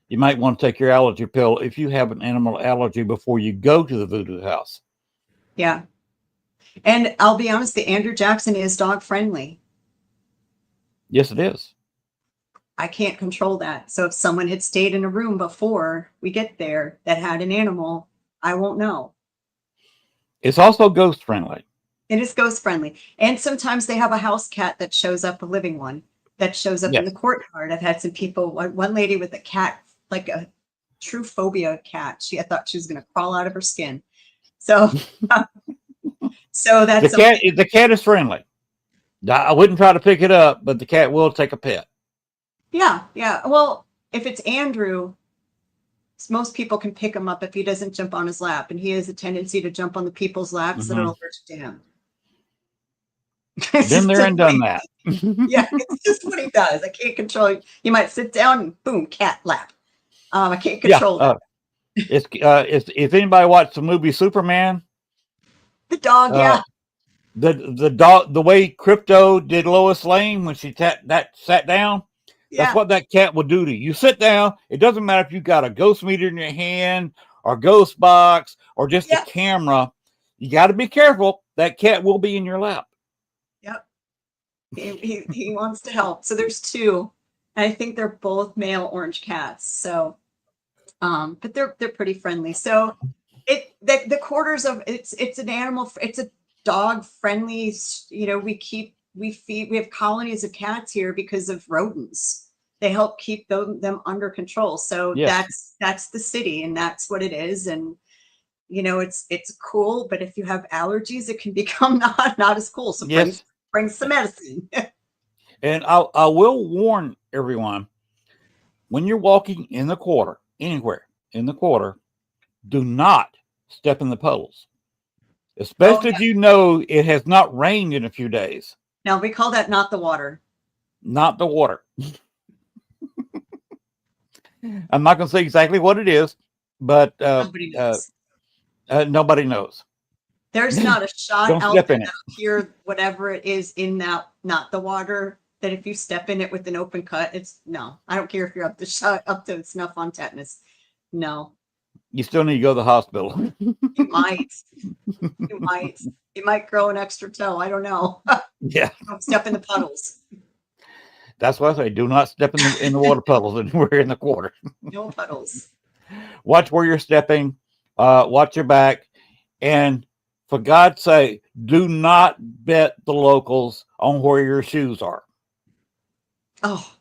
Speaker 1: You might want to take your allergy pill if you have an animal allergy before you go to the Voodoo House.
Speaker 2: Yeah. And I'll be honest, the Andrew Jackson is dog friendly.
Speaker 1: Yes, it is.
Speaker 2: I can't control that. So if someone had stayed in a room before we get there that had an animal, I won't know.
Speaker 1: It's also ghost friendly.
Speaker 2: It is ghost friendly. And sometimes they have a house cat that shows up, a living one that shows up in the courtyard. I've had some people, one lady with a cat, like a true phobia cat. I thought she was going to crawl out of her skin. So, so that's
Speaker 1: the cat is friendly. I wouldn't try to pick it up, but the cat will take a pet.
Speaker 2: Yeah. Well, if it's Andrew, most people can pick him up if he doesn't jump on his lap, and he has a tendency to jump on the people's laps that are allergic to him.
Speaker 1: Been there and done that.
Speaker 2: Yeah, it's just what he does. I can't control it. You might sit down and boom, cat lap. I can't control that.
Speaker 1: If anybody watched the movie Superman,
Speaker 2: the dog,
Speaker 1: the dog, the way Crypto did Lois Lane when she sat down. That's what that cat will do to you. You sit down. It doesn't matter if you got a ghost meter in your hand or ghost box or just a camera. You got to be careful. That cat will be in your lap.
Speaker 2: Yep. He wants to help. So there's 2. And I think they're both male orange cats. So, but they're pretty friendly. So the quarters of it's an animal. It's a dog friendly. We have colonies of cats here because of rodents. They help keep them under control. So that's the city, and that's what it is. And it's cool, but if you have allergies, it can become not as cool. So bring some medicine.
Speaker 1: And I will warn everyone, when you're walking in the quarter, anywhere in the quarter, do not step in the puddles, especially if you know it has not rained in a few days.
Speaker 2: Now we call that not the water.
Speaker 1: Not the water. I'm not going to say exactly what it is, but nobody knows.
Speaker 2: There's not a shot
Speaker 1: Don't
Speaker 2: out
Speaker 1: step
Speaker 2: there
Speaker 1: in it.
Speaker 2: that'll hear whatever it is in that, not the water, that if you step in it with an open cut, it's no. I don't care if you're up to snuff on tetanus. No,
Speaker 1: You still need to go to the hospital.
Speaker 2: you might. You might. You might grow an extra toe. I don't know.
Speaker 1: Yeah,
Speaker 2: Don't step in the puddles.
Speaker 1: that's why I say do not step in the water puddles anywhere in the quarter.
Speaker 2: No puddles.
Speaker 1: Watch where you're stepping. Watch your back, and for God's sake, do not bet the locals on where your shoes are.
Speaker 2: Oh.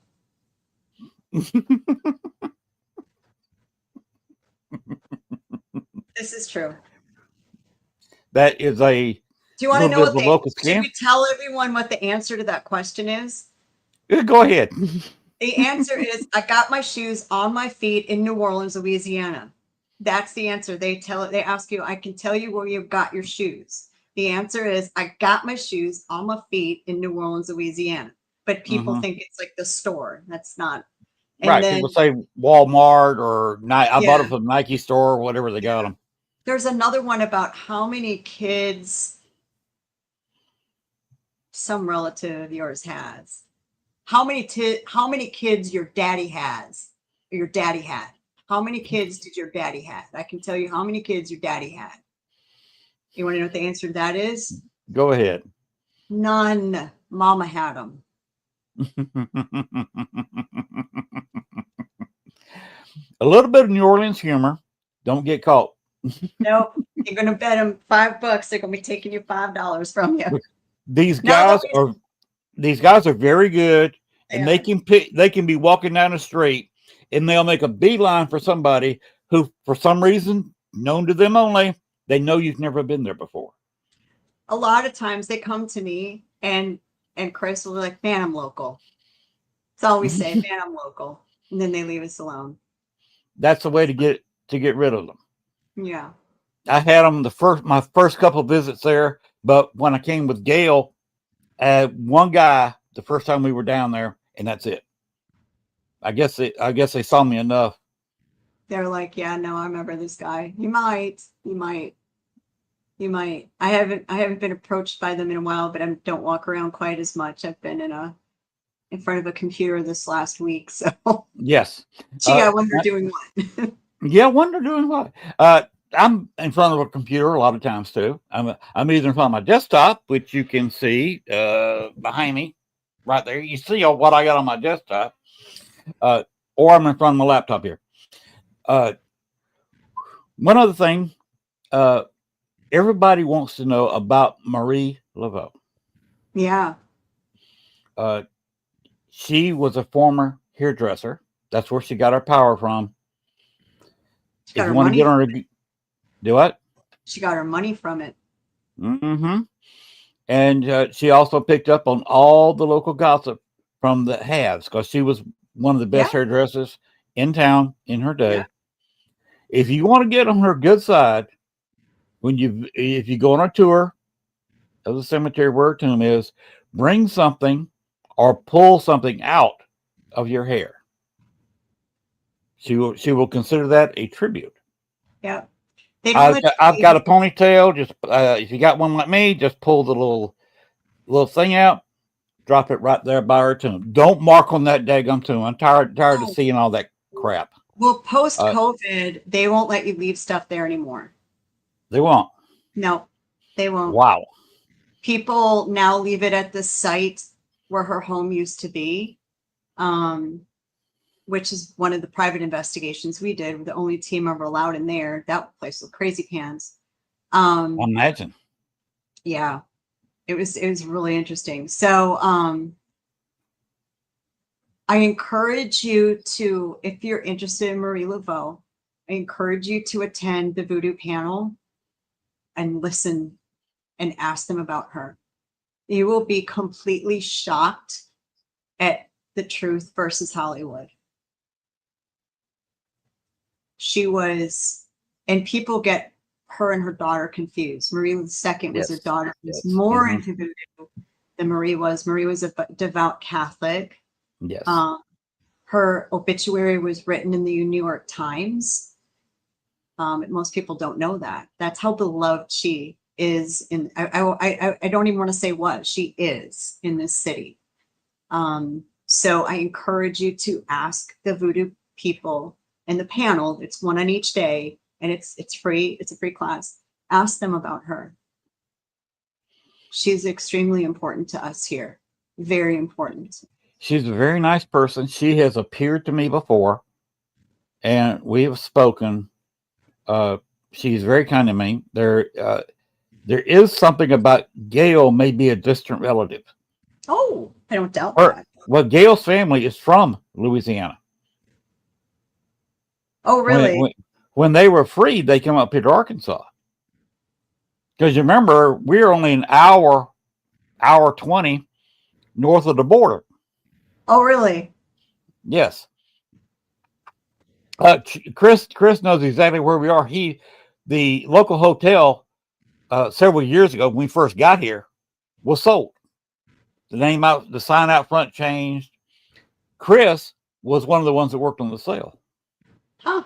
Speaker 2: This is true.
Speaker 1: That is a
Speaker 2: Do you want to know what
Speaker 1: local
Speaker 2: should
Speaker 1: scam.
Speaker 2: we tell everyone what the answer to that question is?
Speaker 1: Go ahead.
Speaker 2: The answer is I got my shoes on my feet in New Orleans, Louisiana. That's the answer. They ask you, I can tell you where you got your shoes. The answer is I got my shoes on my feet in New Orleans, Louisiana. But people think it's like the store. That's not. And
Speaker 1: Right.
Speaker 2: then
Speaker 1: People say Walmart or I bought
Speaker 2: Yeah.
Speaker 1: it from Nike store or whatever they got them.
Speaker 2: there's another one about how many kids some relative of yours has. How many kids your daddy has, or your daddy had. How many kids did your daddy have? I can tell you how many kids your daddy had. You want to know what the answer to that is?
Speaker 1: Go ahead.
Speaker 2: None. Mama had them.
Speaker 1: A little bit of New Orleans humor. Don't get caught.
Speaker 2: Nope. You're going to bet them $5. They're going to be taking you $5 from you.
Speaker 1: These
Speaker 2: No,
Speaker 1: guys
Speaker 2: that
Speaker 1: are very good, and
Speaker 2: They
Speaker 1: they can be walking down the street and they'll make a beeline for somebody who, for some reason, known to them only, they know you've never been there before.
Speaker 2: A lot of times they come to me and Chris will be like, man, I'm local. That's all we say, man, I'm local. And then they leave us alone.
Speaker 1: That's the way to get rid of them.
Speaker 2: Yeah.
Speaker 1: I had them my first couple of visits there, but when I came with Gail, one guy the first time we were down there, and that's it. I guess they saw me enough.
Speaker 2: They're like, yeah, no, I remember this guy. You might. I haven't been approached by them in a while, but I don't walk around quite as much. I've been in front of a computer this last week. So
Speaker 1: Yes.
Speaker 2: gee, I wonder doing what.
Speaker 1: Yeah, I wonder doing what. I'm in front of a computer a lot of times too. I'm either in front of my desktop, which you can see behind me, right there. You see what I got on my desktop, or I'm in front of my laptop here. One other thing, everybody wants to know about Marie Laveau.
Speaker 2: Yeah.
Speaker 1: She was a former hairdresser. That's where she got her power from.
Speaker 2: She got
Speaker 1: If
Speaker 2: her
Speaker 1: you want to
Speaker 2: money.
Speaker 1: get on her, do what?
Speaker 2: She got her money from it.
Speaker 1: Mm-hmm. And she also picked up on all the local gossip from the haves because she was one of the best hairdressers in town in her day.
Speaker 2: Yeah.
Speaker 1: If you want to get on her good side, if you go on a tour of the cemetery where her tomb is, bring something or pull something out of your hair. She will consider that a tribute.
Speaker 2: Yeah. I've
Speaker 1: got a ponytail. Just if you got one like me, just pull the little thing out, drop it right there by her tomb. Don't mark on that daggum tomb. I'm tired of seeing all that crap.
Speaker 2: Well, post COVID, they won't let you leave stuff there anymore.
Speaker 1: They won't.
Speaker 2: No, they won't.
Speaker 1: Wow.
Speaker 2: People now leave it at the site where her home used to be, which is one of the private investigations we did. We're the only team ever allowed in there. That place was crazy pants.
Speaker 1: Imagine.
Speaker 2: Yeah, it was really interesting. So I encourage you to, if you're interested in Marie Laveau, I encourage you to attend the Voodoo panel and listen and ask them about her. You will be completely shocked at the truth versus Hollywood. She was, and people get her and her daughter confused. Marie II was her daughter, who was more into voodoo than Marie was. Marie was a devout Catholic.
Speaker 1: Yes.
Speaker 2: Her obituary was written in the New York Times. Most people don't know that. That's how beloved she is in, I don't even want to say was, she is in this city. So I encourage you to ask the voodoo people in the panel. It's one on each day, and it's free. It's a free class. Ask them about her. She's extremely important to us here. Very important.
Speaker 1: She's a very nice person. She has appeared to me before, and we have spoken. She's very kind to me. There is something about Gail may be a distant relative.
Speaker 2: Oh, I don't doubt that.
Speaker 1: Well, Gail's family is from Louisiana.
Speaker 2: Oh, really?
Speaker 1: When they were freed, they came up here to Arkansas. Because you remember, we're only an hour 20 north of the border.
Speaker 2: Oh, really?
Speaker 1: Yes. Chris knows exactly where we are. The local hotel several years ago when we first got here was sold. The sign out front changed. Chris was one of the ones that worked on the sale.
Speaker 2: Huh.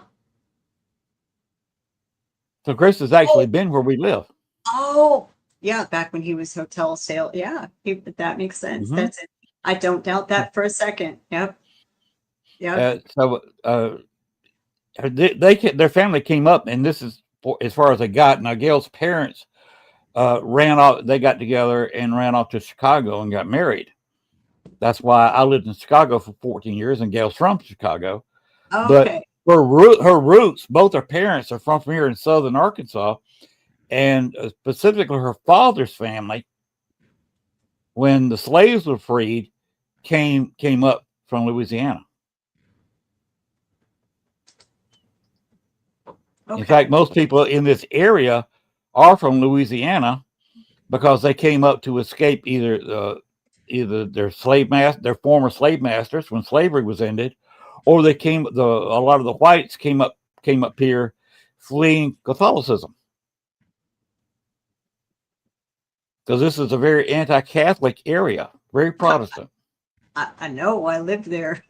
Speaker 1: So Chris has actually been where we live.
Speaker 2: Oh, yeah. Back when he was hotel sale. Yeah. That makes sense.
Speaker 1: Mm-hmm.
Speaker 2: That's it. I don't doubt that for a second. Yep. Yep.
Speaker 1: Their family came up, and this is as far as they got. Now, Gail's parents ran off. They got together and ran off to Chicago and got married. That's why I lived in Chicago for 14 years, and Gail's from Chicago.
Speaker 2: Okay.
Speaker 1: But her roots, both her parents are from here in southern Arkansas, and specifically her father's family, when the slaves were freed, came up from Louisiana.
Speaker 2: Okay.
Speaker 1: In fact, most people in this area are from Louisiana because they came up to escape either their former slave masters when slavery was ended, or a lot of the whites came up here fleeing Catholicism. Because this is a very anti-Catholic area, very Protestant.
Speaker 2: I know. I lived there.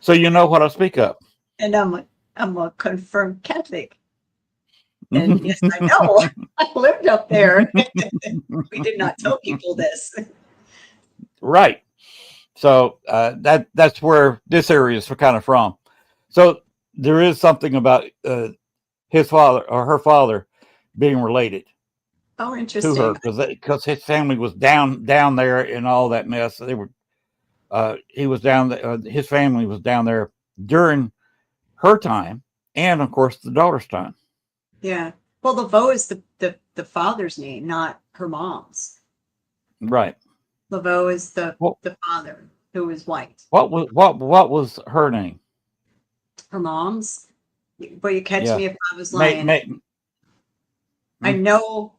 Speaker 1: So you know what I speak of.
Speaker 2: And I'm a confirmed Catholic. And yes, I know. I lived up there. We did not tell people this.
Speaker 1: Right. So that's where this area is kind of from. So there is something about his father or her father being related.
Speaker 2: Oh, interesting.
Speaker 1: To her because his family was down there in all that mess. They were. He was down. His family was down there during her time, and of course the daughter's time.
Speaker 2: Yeah. Well, Laveau is the father's name, not her mom's.
Speaker 1: Right.
Speaker 2: Laveau is the father who is white.
Speaker 1: What was her name?
Speaker 2: Her mom's. But you catch me if I was lying. I know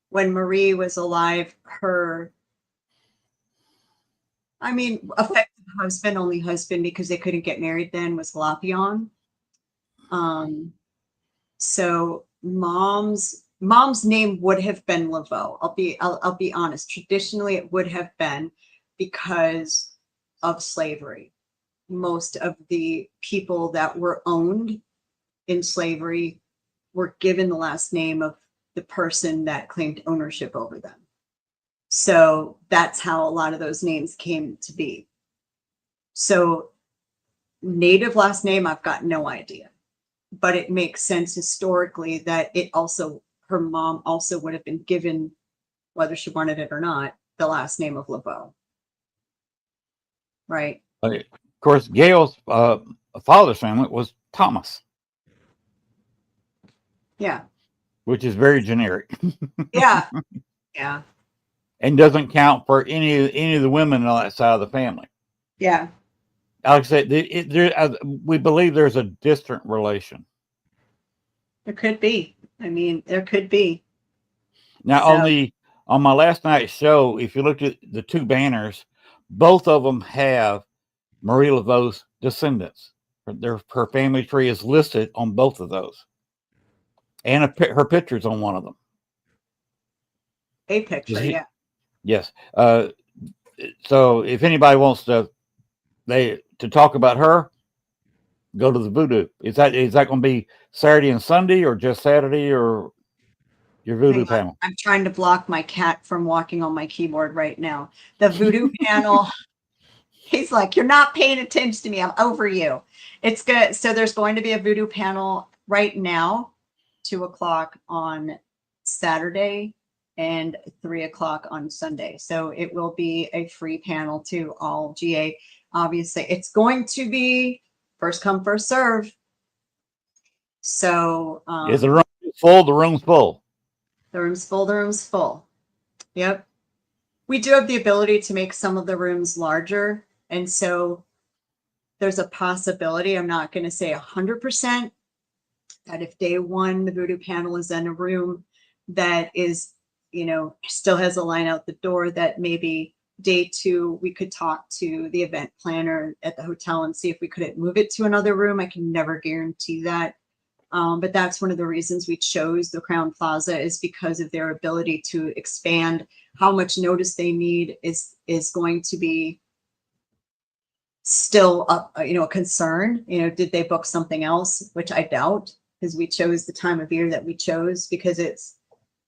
Speaker 2: when Marie was alive, effective husband, only husband, because they couldn't get married then, was Glapion. So mom's name would have been Laveau. I'll be honest. Traditionally, it would have been because of slavery. Most of the people that were owned in slavery were given the last name of the person that claimed ownership over them. So that's how a lot of those names came to be. So native last name, I've got no idea, but it makes sense historically that her mom also would have been given, whether she wanted it or not, the last name of Laveau. Right.
Speaker 1: Of course, Gail's father's family was Thomas.
Speaker 2: Yeah.
Speaker 1: Which is very generic.
Speaker 2: Yeah. Yeah.
Speaker 1: And doesn't count for any of the women on that side of the family.
Speaker 2: Yeah.
Speaker 1: Like I said, we believe there's a distant relation.
Speaker 2: There could be. There could be.
Speaker 1: Now, on my last night's show, if you look at the two banners, both of them have Marie Laveau's descendants. Her family tree is listed on both of those. And her picture's on one of them.
Speaker 2: A picture, yeah.
Speaker 1: Yes. So if anybody wants to talk about her, go to the voodoo? Is that going to be Saturday and Sunday, or just Saturday, or your voodoo
Speaker 2: Hang on.
Speaker 1: panel?
Speaker 2: I'm trying to block my cat from walking on my keyboard right now. The voodoo panel, he's like, you're not paying attention to me. I'm over you. It's good. So there's going to be a voodoo panel right now, 2:00 on Saturday and 3:00 on Sunday. So it will be a free panel to all GA. Obviously, it's going to be first come, first serve. So
Speaker 1: Is the room full? The room's full.
Speaker 2: the room's full. The room's full. Yep. We do have the ability to make some of the rooms larger. And so there's a possibility, I'm not going to say 100%, that if day one, the voodoo panel is in a room that is, still has a line out the door, that maybe day two, we could talk to the event planner at the hotel and see if we couldn't move it to another room. I can never guarantee that. But that's one of the reasons we chose the Crown Plaza, is because of their ability to expand. How much notice they need is going to be still a concern. Did they book something else? Which I doubt, because we chose the time of year that we chose because it's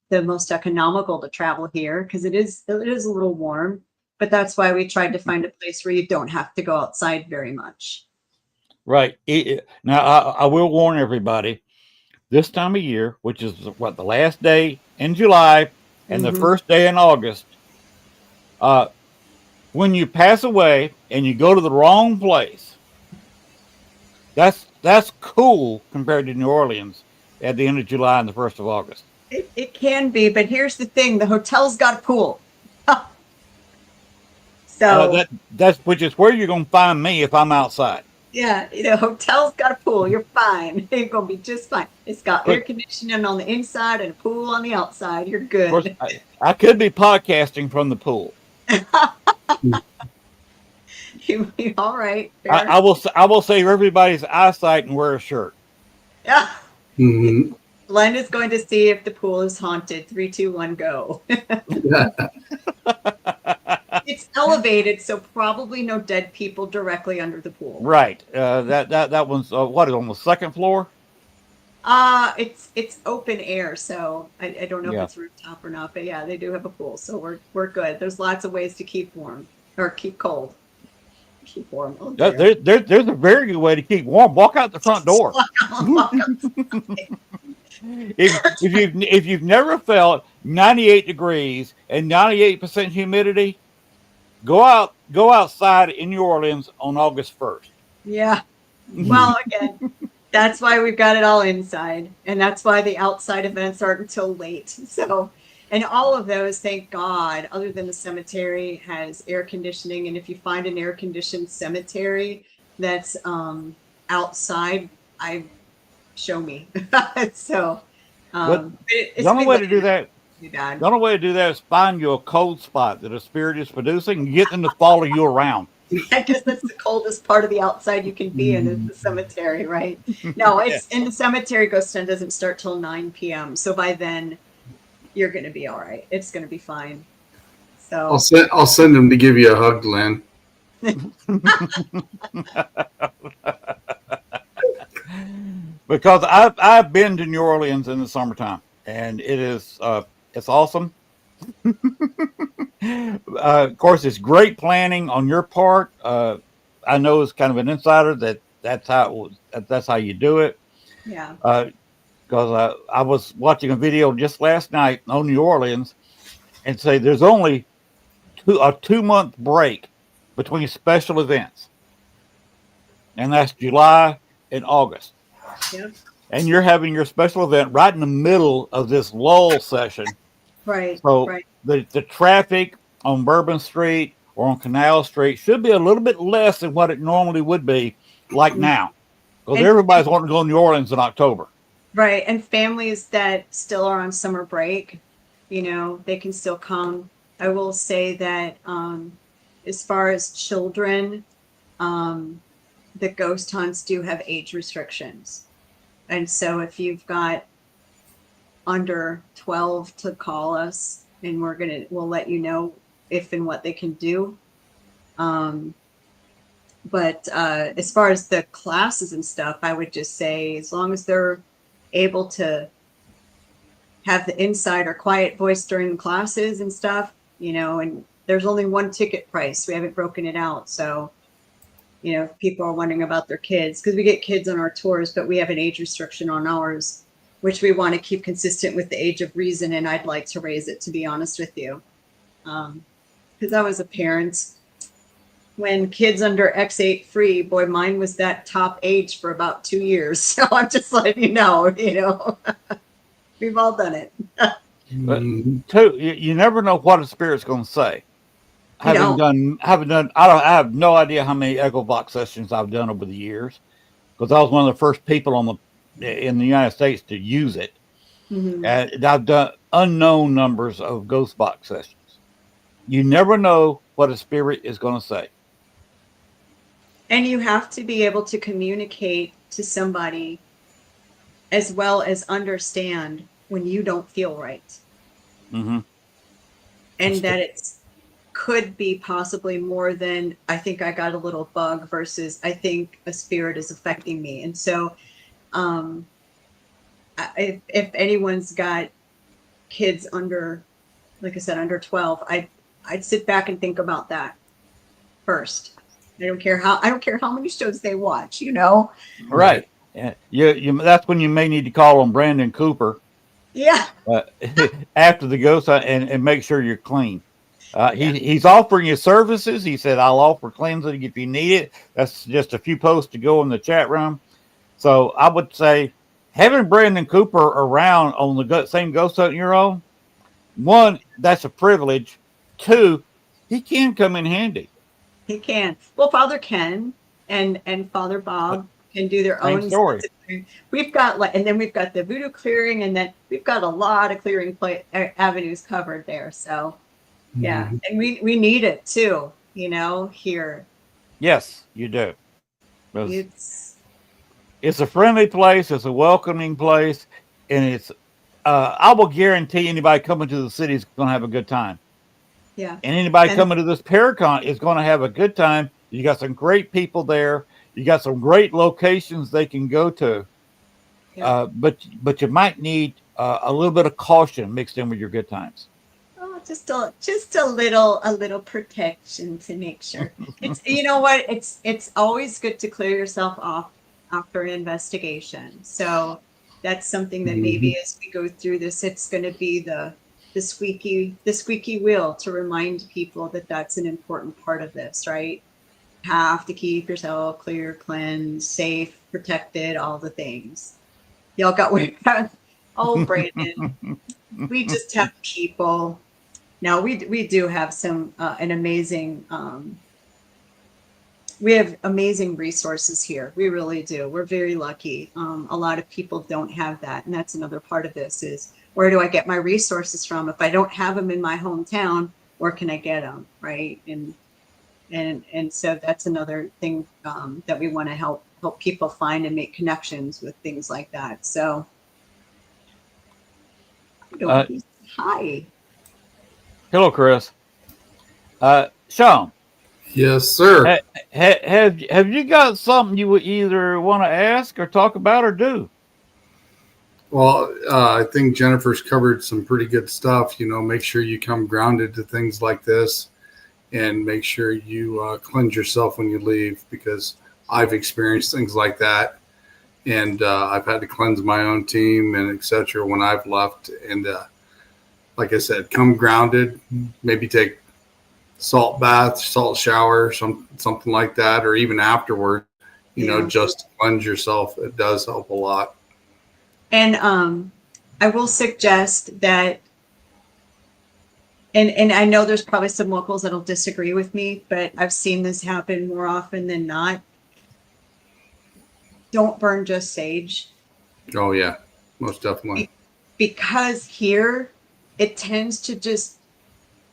Speaker 2: the most economical to travel here, because it is a little warm. But that's why we tried to find a place where you don't have to go outside very much.
Speaker 1: Right. Now, I will warn everybody, this time of year, which is the last day in July and the first day in August, when you pass away and you go to the wrong place, that's cool compared to New Orleans at the end of July and the 1st of August.
Speaker 2: It can be, but here's the thing: the hotel's got a pool. So
Speaker 1: that's which is where you're going to find me if I'm outside.
Speaker 2: Yeah, hotel's got a pool. You're fine. You're gonna be just fine. It's got air conditioning on the inside and a pool on the outside. You're good.
Speaker 1: Of course, I could be podcasting from the pool.
Speaker 2: You'll be all right.
Speaker 1: I will save everybody's eyesight and wear a shirt.
Speaker 2: Yeah.
Speaker 3: Mm-hmm.
Speaker 2: Len is going to see if the pool is haunted. 3, 2, 1, go. It's elevated, so probably no dead people directly under the pool.
Speaker 1: Right. That one's what is on the second floor?
Speaker 2: It's open air, so I don't know if it's rooftop or not, but yeah, they do have a pool, so we're good. There's lots of ways to keep warm or keep cold. Keep warm. Oh,
Speaker 1: there's a very good way to keep warm. Walk out the front door. If you've never felt 98 degrees and 98% humidity, go outside in New Orleans on August 1st.
Speaker 2: Yeah. Well, again, that's why we've got it all inside, and that's why the outside events aren't until late. So, and all of those, thank God, other than the cemetery, has air conditioning. And if you find an air conditioned cemetery that's outside, show me. So,
Speaker 1: the only way to do that. The only way to do that is find you a cold spot that a spirit is producing and get them to follow you around.
Speaker 2: I guess that's the coldest part of the outside you can be in, is the cemetery, right? No, it's in the cemetery. Ghost hunt doesn't start till 9 p.m. So by then, you're going to be all right. It's going to be fine. So
Speaker 3: I'll send them to give you a hug, Len.
Speaker 1: Because I've been to New Orleans in the summertime, and it is it's awesome. Of course, it's great planning on your part. I know it's kind of an insider that's how you do it.
Speaker 2: Yeah.
Speaker 1: Because I was watching a video just last night on New Orleans, and say there's only a 2-month break between special events, and that's July and August.
Speaker 2: Yep.
Speaker 1: And you're having your special event right in the middle of this lull session.
Speaker 2: Right.
Speaker 1: So
Speaker 2: right.
Speaker 1: the traffic on Bourbon Street or on Canal Street should be a little bit less than what it normally would be, like now, because everybody's wanting to go to New Orleans in October.
Speaker 2: Right. And families that still are on summer break, they can still come. I will say that as far as children, the ghost hunts do have age restrictions. And so if you've got under 12 to call us, and we'll let you know if and what they can do. But as far as the classes and stuff, I would just say as long as they're able to have the inside or quiet voice during the classes and stuff, and there's only one ticket price. We haven't broken it out. So, if people are wondering about their kids, because we get kids on our tours, but we have an age restriction on ours, which we want to keep consistent with the age of reason. And I'd like to raise it, to be honest with you. Because I was a parent when kids under X8 free, boy, mine was that top age for about 2 years. So I'm just letting you know, we've all done it.
Speaker 1: But two, you never know what a spirit's going to say. I have no idea how many echo box sessions I've done over the years, because I was one of the first people in the United States to use it.
Speaker 2: Mm-hmm.
Speaker 1: And I've done unknown numbers of ghost box sessions. You never know what a spirit is going to say.
Speaker 2: And you have to be able to communicate to somebody as well as understand when you don't feel right.
Speaker 1: Mm-hmm.
Speaker 2: And that it could be possibly more than I think I got a little bug versus I think a spirit is affecting me. And so if anyone's got kids under, like I said, under 12, I'd sit back and think about that first. I don't care how many shows they watch,
Speaker 1: Right. Yeah. That's when you may need to call on Brandon Cooper.
Speaker 2: Yeah.
Speaker 1: After the ghost and make sure you're clean. He's offering you services. He said, I'll offer cleansing if you need it. That's just a few posts to go in the chat room. So I would say having Brandon Cooper around on the same ghost hunt you're on, one, that's a privilege. Two, he can come in handy.
Speaker 2: He can. Well, Father Ken and Father Bob can do their own
Speaker 1: story.
Speaker 2: We've got and then we've got the voodoo clearing, and then we've got a lot of clearing avenues covered there. So, yeah, and we need it too. Here.
Speaker 1: Yes, you do. It's a friendly place. It's a welcoming place, and it's. I will guarantee anybody coming to the city is going to have a good time.
Speaker 2: Yeah.
Speaker 1: And anybody coming to this Paracon is going to have a good time. You got some great people there. You got some great locations they can go to. Yeah. But you might need a little bit of caution mixed in with your good times.
Speaker 2: Oh, just a little protection to make sure. It's what? It's always good to clear yourself off after an investigation. So that's something that maybe as we go through this, it's going to be the squeaky wheel to remind people that that's an important part of this, right? You have to keep yourself clear, cleansed, safe, protected, all the things. Y'all got Brandon. We just have people. Now we do have some an amazing we have amazing resources here. We really do. We're very lucky. A lot of people don't have that. And that's another part of this is, where do I get my resources from? If I don't have them in my hometown, where can I get them? Right. And so that's another thing that we want to help people find and make connections with things like that. So hi.
Speaker 1: Hello, Chris. Sean.
Speaker 3: Yes, sir.
Speaker 1: Have you got something you would either want to ask or talk about or do?
Speaker 3: Well, I think Jennifer's covered some pretty good stuff. Make sure you come grounded to things like this, and make sure you cleanse yourself when you leave, because I've experienced things like that, and I've had to cleanse my own team and etc. when I've left. And like I said, come grounded. Maybe take salt bath, salt shower, something like that, or even afterward. Just cleanse yourself. It does help a lot.
Speaker 2: And I will suggest that, and I know there's probably some locals that'll disagree with me, but I've seen this happen more often than not. Don't burn just sage.
Speaker 3: Oh, yeah, most definitely.
Speaker 2: Because here, it tends to just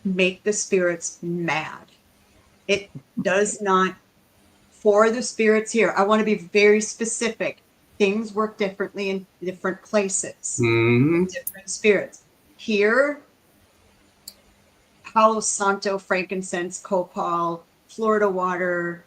Speaker 2: make the spirits mad. It does not, for the spirits here, I want to be very specific. Things work differently in different places, different spirits. Here, Palo Santo, frankincense, copal, Florida water,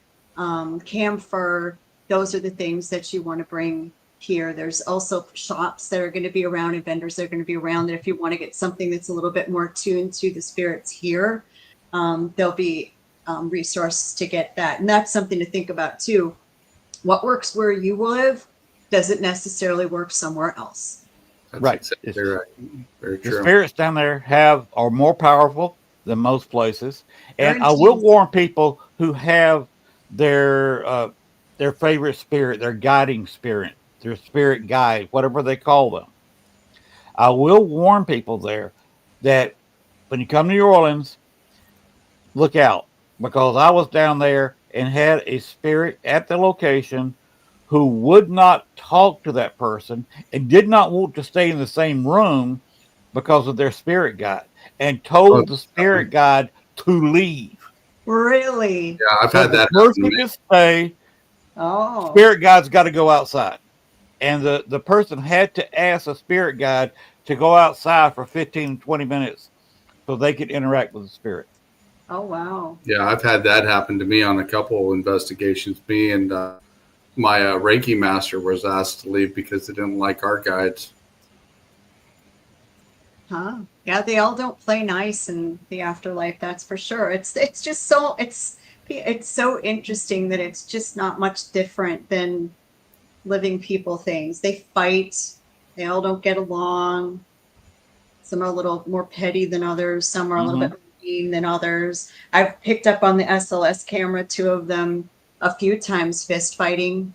Speaker 2: camphor. Those are the things that you want to bring here. There's also shops that are going to be around and vendors that are going to be around that if you want to get something that's a little bit more tuned to the spirits here, there'll be resources to get that. And that's something to think about too. What works where you live doesn't necessarily work somewhere else.
Speaker 3: That's
Speaker 1: Right.
Speaker 3: exactly right. Very
Speaker 1: The
Speaker 3: true.
Speaker 1: spirits down there are more powerful than most places.
Speaker 2: They're
Speaker 1: And I will
Speaker 2: intense.
Speaker 1: warn people who have their favorite spirit, their guiding spirit, their spirit guide, whatever they call them. I will warn people there that when you come to New Orleans, look out, because I was down there and had a spirit at the location who would not talk to that person and did not want to stay in the same room because of their spirit guide, and told the spirit guide to leave.
Speaker 2: Really?
Speaker 3: Yeah, I've
Speaker 1: So
Speaker 3: had
Speaker 1: the
Speaker 3: that happen to
Speaker 1: person
Speaker 3: me.
Speaker 1: can stay.
Speaker 2: Oh.
Speaker 1: Spirit guide's got to go outside. And the person had to ask a spirit guide to go outside for 15 to 20 minutes so they could interact with the spirit.
Speaker 2: Oh, wow.
Speaker 3: Yeah, I've had that happen to me on a couple of investigations. Me and my Reiki master was asked to leave because they didn't like our guides.
Speaker 2: Huh. Yeah, they all don't play nice in the afterlife, that's for sure. It's just so it's so interesting that it's just not much different than living people things. They fight, they all don't get along. Some are a little more petty than others, some are a little bit more mean than others. I've picked up on the SLS camera 2 of them a few times fist fighting.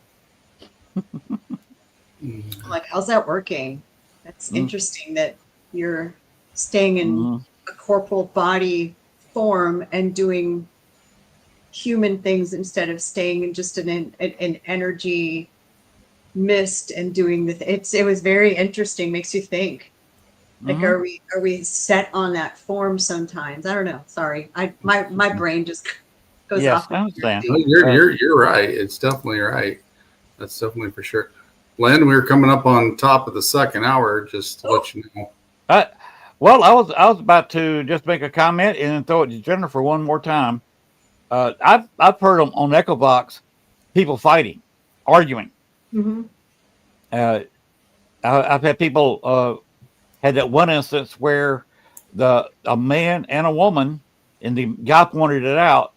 Speaker 2: I'm like, how's that working? That's interesting that you're staying in a corporal body form and doing human things instead of staying in just an energy mist and doing it was very interesting. Makes you think, like, are we set on that form sometimes? I don't know. Sorry, my brain just goes
Speaker 1: Yes,
Speaker 2: off.
Speaker 1: I understand.
Speaker 3: No, you're right. It's definitely right. That's definitely for sure. Len, we were coming up on top of the second hour. Just to let you know.
Speaker 1: Well, I was about to just make a comment and then throw it to Jennifer one more time. I've heard them on EchoVox, people fighting, arguing. I've had people had that one instance where a man and a woman, and the guy pointed it out.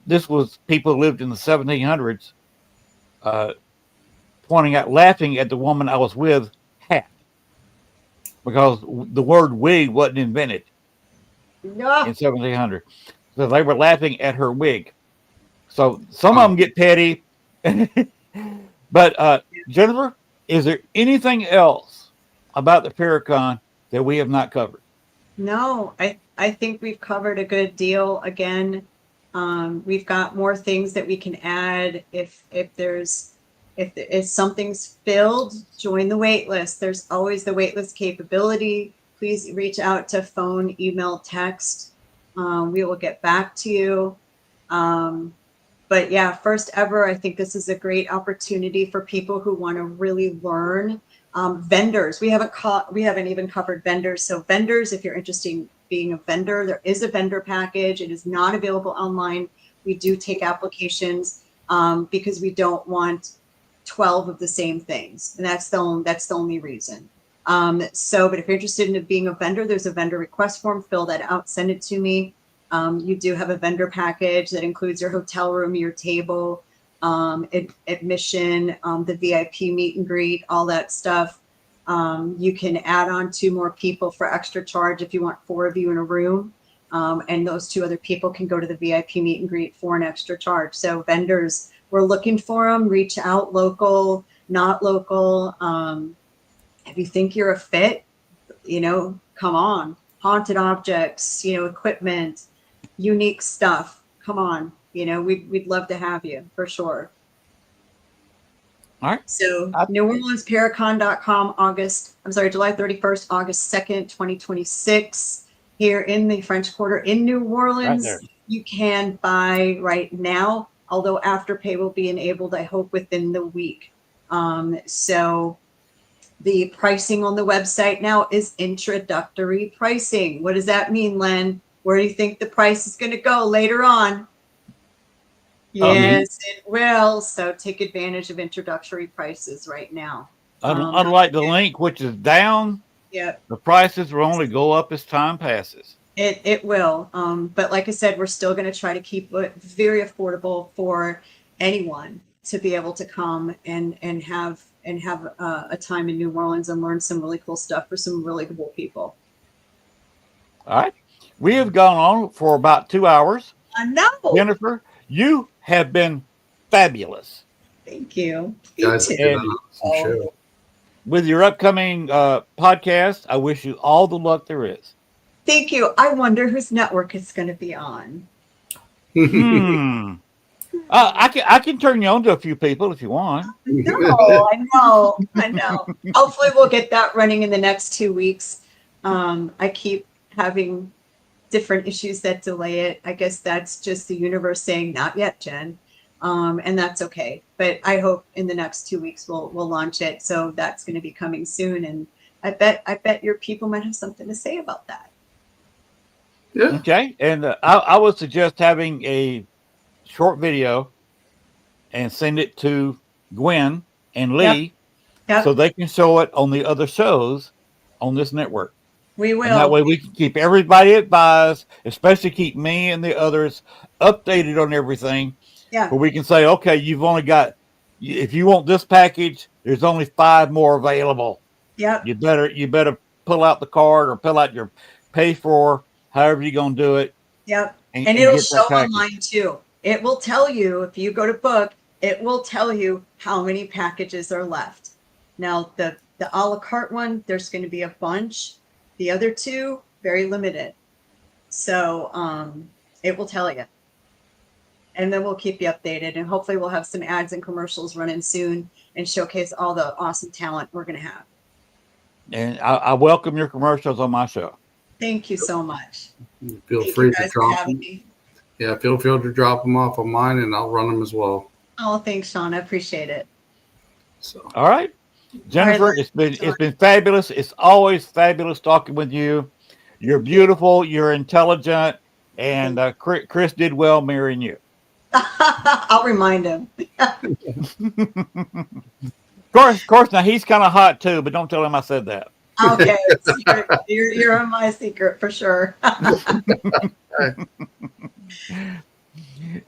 Speaker 1: This was people who lived in the 1700s, pointing out, laughing at the woman I was with, hat, because the word wig wasn't invented in 1700. So they were laughing at her wig. So some of them get petty. But Jennifer, is there anything else about the Paracon that we have not covered?
Speaker 2: No, I think we've covered a good deal. Again, we've got more things that we can add. If something's filled, join the wait list. There's always the wait list capability. Please reach out to phone, email, text. We will get back to you. But yeah, first ever, I think this is a great opportunity for people who want to really learn. Vendors, we haven't even covered vendors. So vendors, if you're interested in being a vendor, there is a vendor package. It is not available online. We do take applications because we don't want 12 of the same things, and that's the only reason. But if you're interested in being a vendor, there's a vendor request form. Fill that out, send it to me. You do have a vendor package that includes your hotel room, your table, admission, the VIP meet and greet, all that stuff. You can add on 2 more people for extra charge if you want 4 of you in a room. And those 2 other people can go to the VIP meet and greet for an extra charge. So vendors, we're looking for them. Reach out, local, not local. If you think you're a fit, come on. Haunted objects, equipment, unique stuff. Come on. We'd love to have you for sure.
Speaker 1: All right.
Speaker 2: So NewOrleansParacon.com, July 31st, August 2nd, 2026, here in the French Quarter in New Orleans.
Speaker 1: Right there.
Speaker 2: You can buy right now, although Afterpay will be enabled, I hope, within the week. So the pricing on the website now is introductory pricing. What does that mean, Len? Where do you think the price is going to go later on? Yes, it will. So take advantage of introductory prices right now.
Speaker 1: Unlike the link, which is down,
Speaker 2: Yeah,
Speaker 1: the prices will only go up as time passes.
Speaker 2: it will. But like I said, we're still going to try to keep it very affordable for anyone to be able to come and have a time in New Orleans and learn some really cool stuff for some really cool people.
Speaker 1: All right. We have gone on for about 2 hours.
Speaker 2: I know.
Speaker 1: Jennifer, you have been fabulous.
Speaker 2: Thank you.
Speaker 3: Guys,
Speaker 2: You
Speaker 3: did
Speaker 2: too.
Speaker 3: an awesome show.
Speaker 1: With your upcoming podcast, I wish you all the luck there is.
Speaker 2: Thank you. I wonder whose network it's going to be on.
Speaker 1: I can turn you on to a few people if you want.
Speaker 2: No, I know. Hopefully we'll get that running in the next 2 weeks. I keep having different issues that delay it. I guess that's just the universe saying, not yet, Jen. And that's okay. But I hope in the next 2 weeks we'll launch it. So that's going to be coming soon. And I bet your people might have something to say about that.
Speaker 3: Yeah.
Speaker 1: Okay. And I would suggest having a short video and send it to Gwen and Lee
Speaker 2: Yep.
Speaker 1: so they can show it on the other shows on this network.
Speaker 2: We will.
Speaker 1: And that way we can keep everybody advised, especially keep me and the others updated on everything.
Speaker 2: Yeah.
Speaker 1: Where we can say, okay, you've only got, if you want this package, there's only 5 more available.
Speaker 2: Yep.
Speaker 1: You better pull out the card or pull out your pay for, however you're going to do it.
Speaker 2: Yep. And
Speaker 1: and
Speaker 2: it'll
Speaker 1: get that
Speaker 2: show
Speaker 1: package.
Speaker 2: online too. It will tell you if you go to book, it will tell you how many packages are left. Now the a la carte one, there's going to be a bunch. The other 2, very limited. So it will tell you. And then we'll keep you updated, and hopefully we'll have some ads and commercials running soon and showcase all the awesome talent we're going to have.
Speaker 1: And I welcome your commercials on my show.
Speaker 2: Thank you so much.
Speaker 3: Feel
Speaker 2: Thank
Speaker 3: free
Speaker 2: you
Speaker 3: to
Speaker 2: guys for
Speaker 3: drop
Speaker 2: having
Speaker 3: them.
Speaker 2: me.
Speaker 3: Yeah, feel free to drop them off on mine, and I'll run them as well.
Speaker 2: Oh, thanks, Sean. I appreciate it.
Speaker 3: So,
Speaker 1: All right. Jennifer,
Speaker 2: All right,
Speaker 1: it's been fabulous. It's always fabulous talking with you. You're beautiful, you're intelligent, and Chris did well marrying you.
Speaker 2: I'll remind him.
Speaker 1: Of course, now he's kind of hot too, but don't tell him I said that.
Speaker 2: Okay, you're on my secret for sure.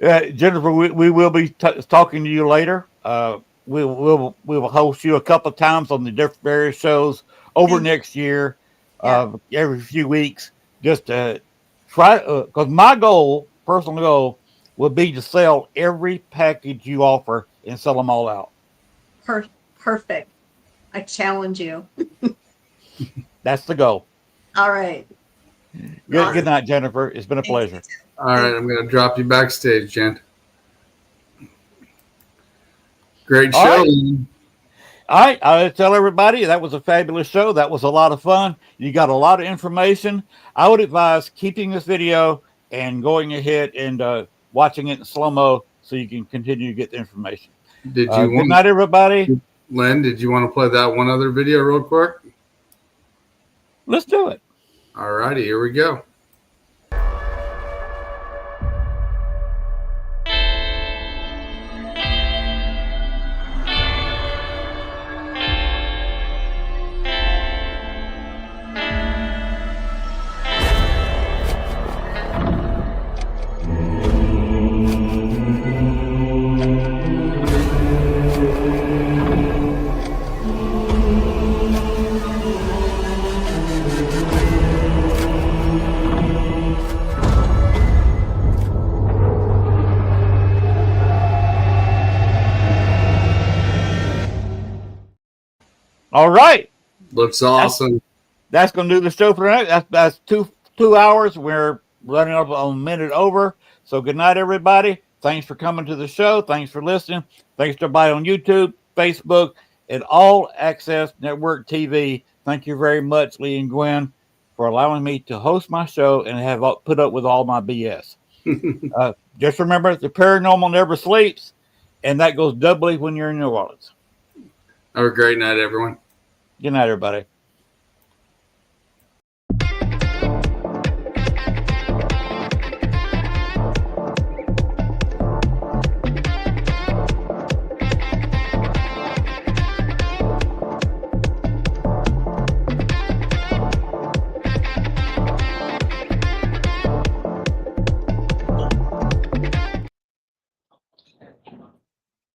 Speaker 1: Jennifer, we will be talking to you later. We will host you a couple of times on the various shows over next year, every few weeks, just to try. Because my personal goal, would be to sell every package you offer and sell them all out.
Speaker 2: Perfect. I challenge you.
Speaker 1: That's the goal.
Speaker 2: All right.
Speaker 1: Good night, Jennifer. It's been a pleasure.
Speaker 3: all right, I'm going to drop you backstage, Jen. Great
Speaker 1: All
Speaker 3: show.
Speaker 1: right. All right. I tell everybody that was a fabulous show. That was a lot of fun. You got a lot of information. I would advise keeping this video and going ahead and watching it in slow-mo so you can continue to get the information.
Speaker 3: Did you
Speaker 1: Good night, everybody.
Speaker 3: Len, did you want to play that one other video real quick?
Speaker 1: Let's do it.
Speaker 3: All righty, here we go.
Speaker 1: All right.
Speaker 3: Looks awesome.
Speaker 1: That's going to do the show for tonight. That's two hours. We're running up a minute over. So good night, everybody. Thanks for coming to the show. Thanks for listening. Thanks to everybody on YouTube, Facebook, and All Access Network TV. Thank you very much, Lee and Gwen, for allowing me to host my show and have put up with all my BS. Just remember, the paranormal never sleeps, and that goes doubly when you're in New Orleans.
Speaker 3: Have a great night, everyone.
Speaker 1: Good night, everybody.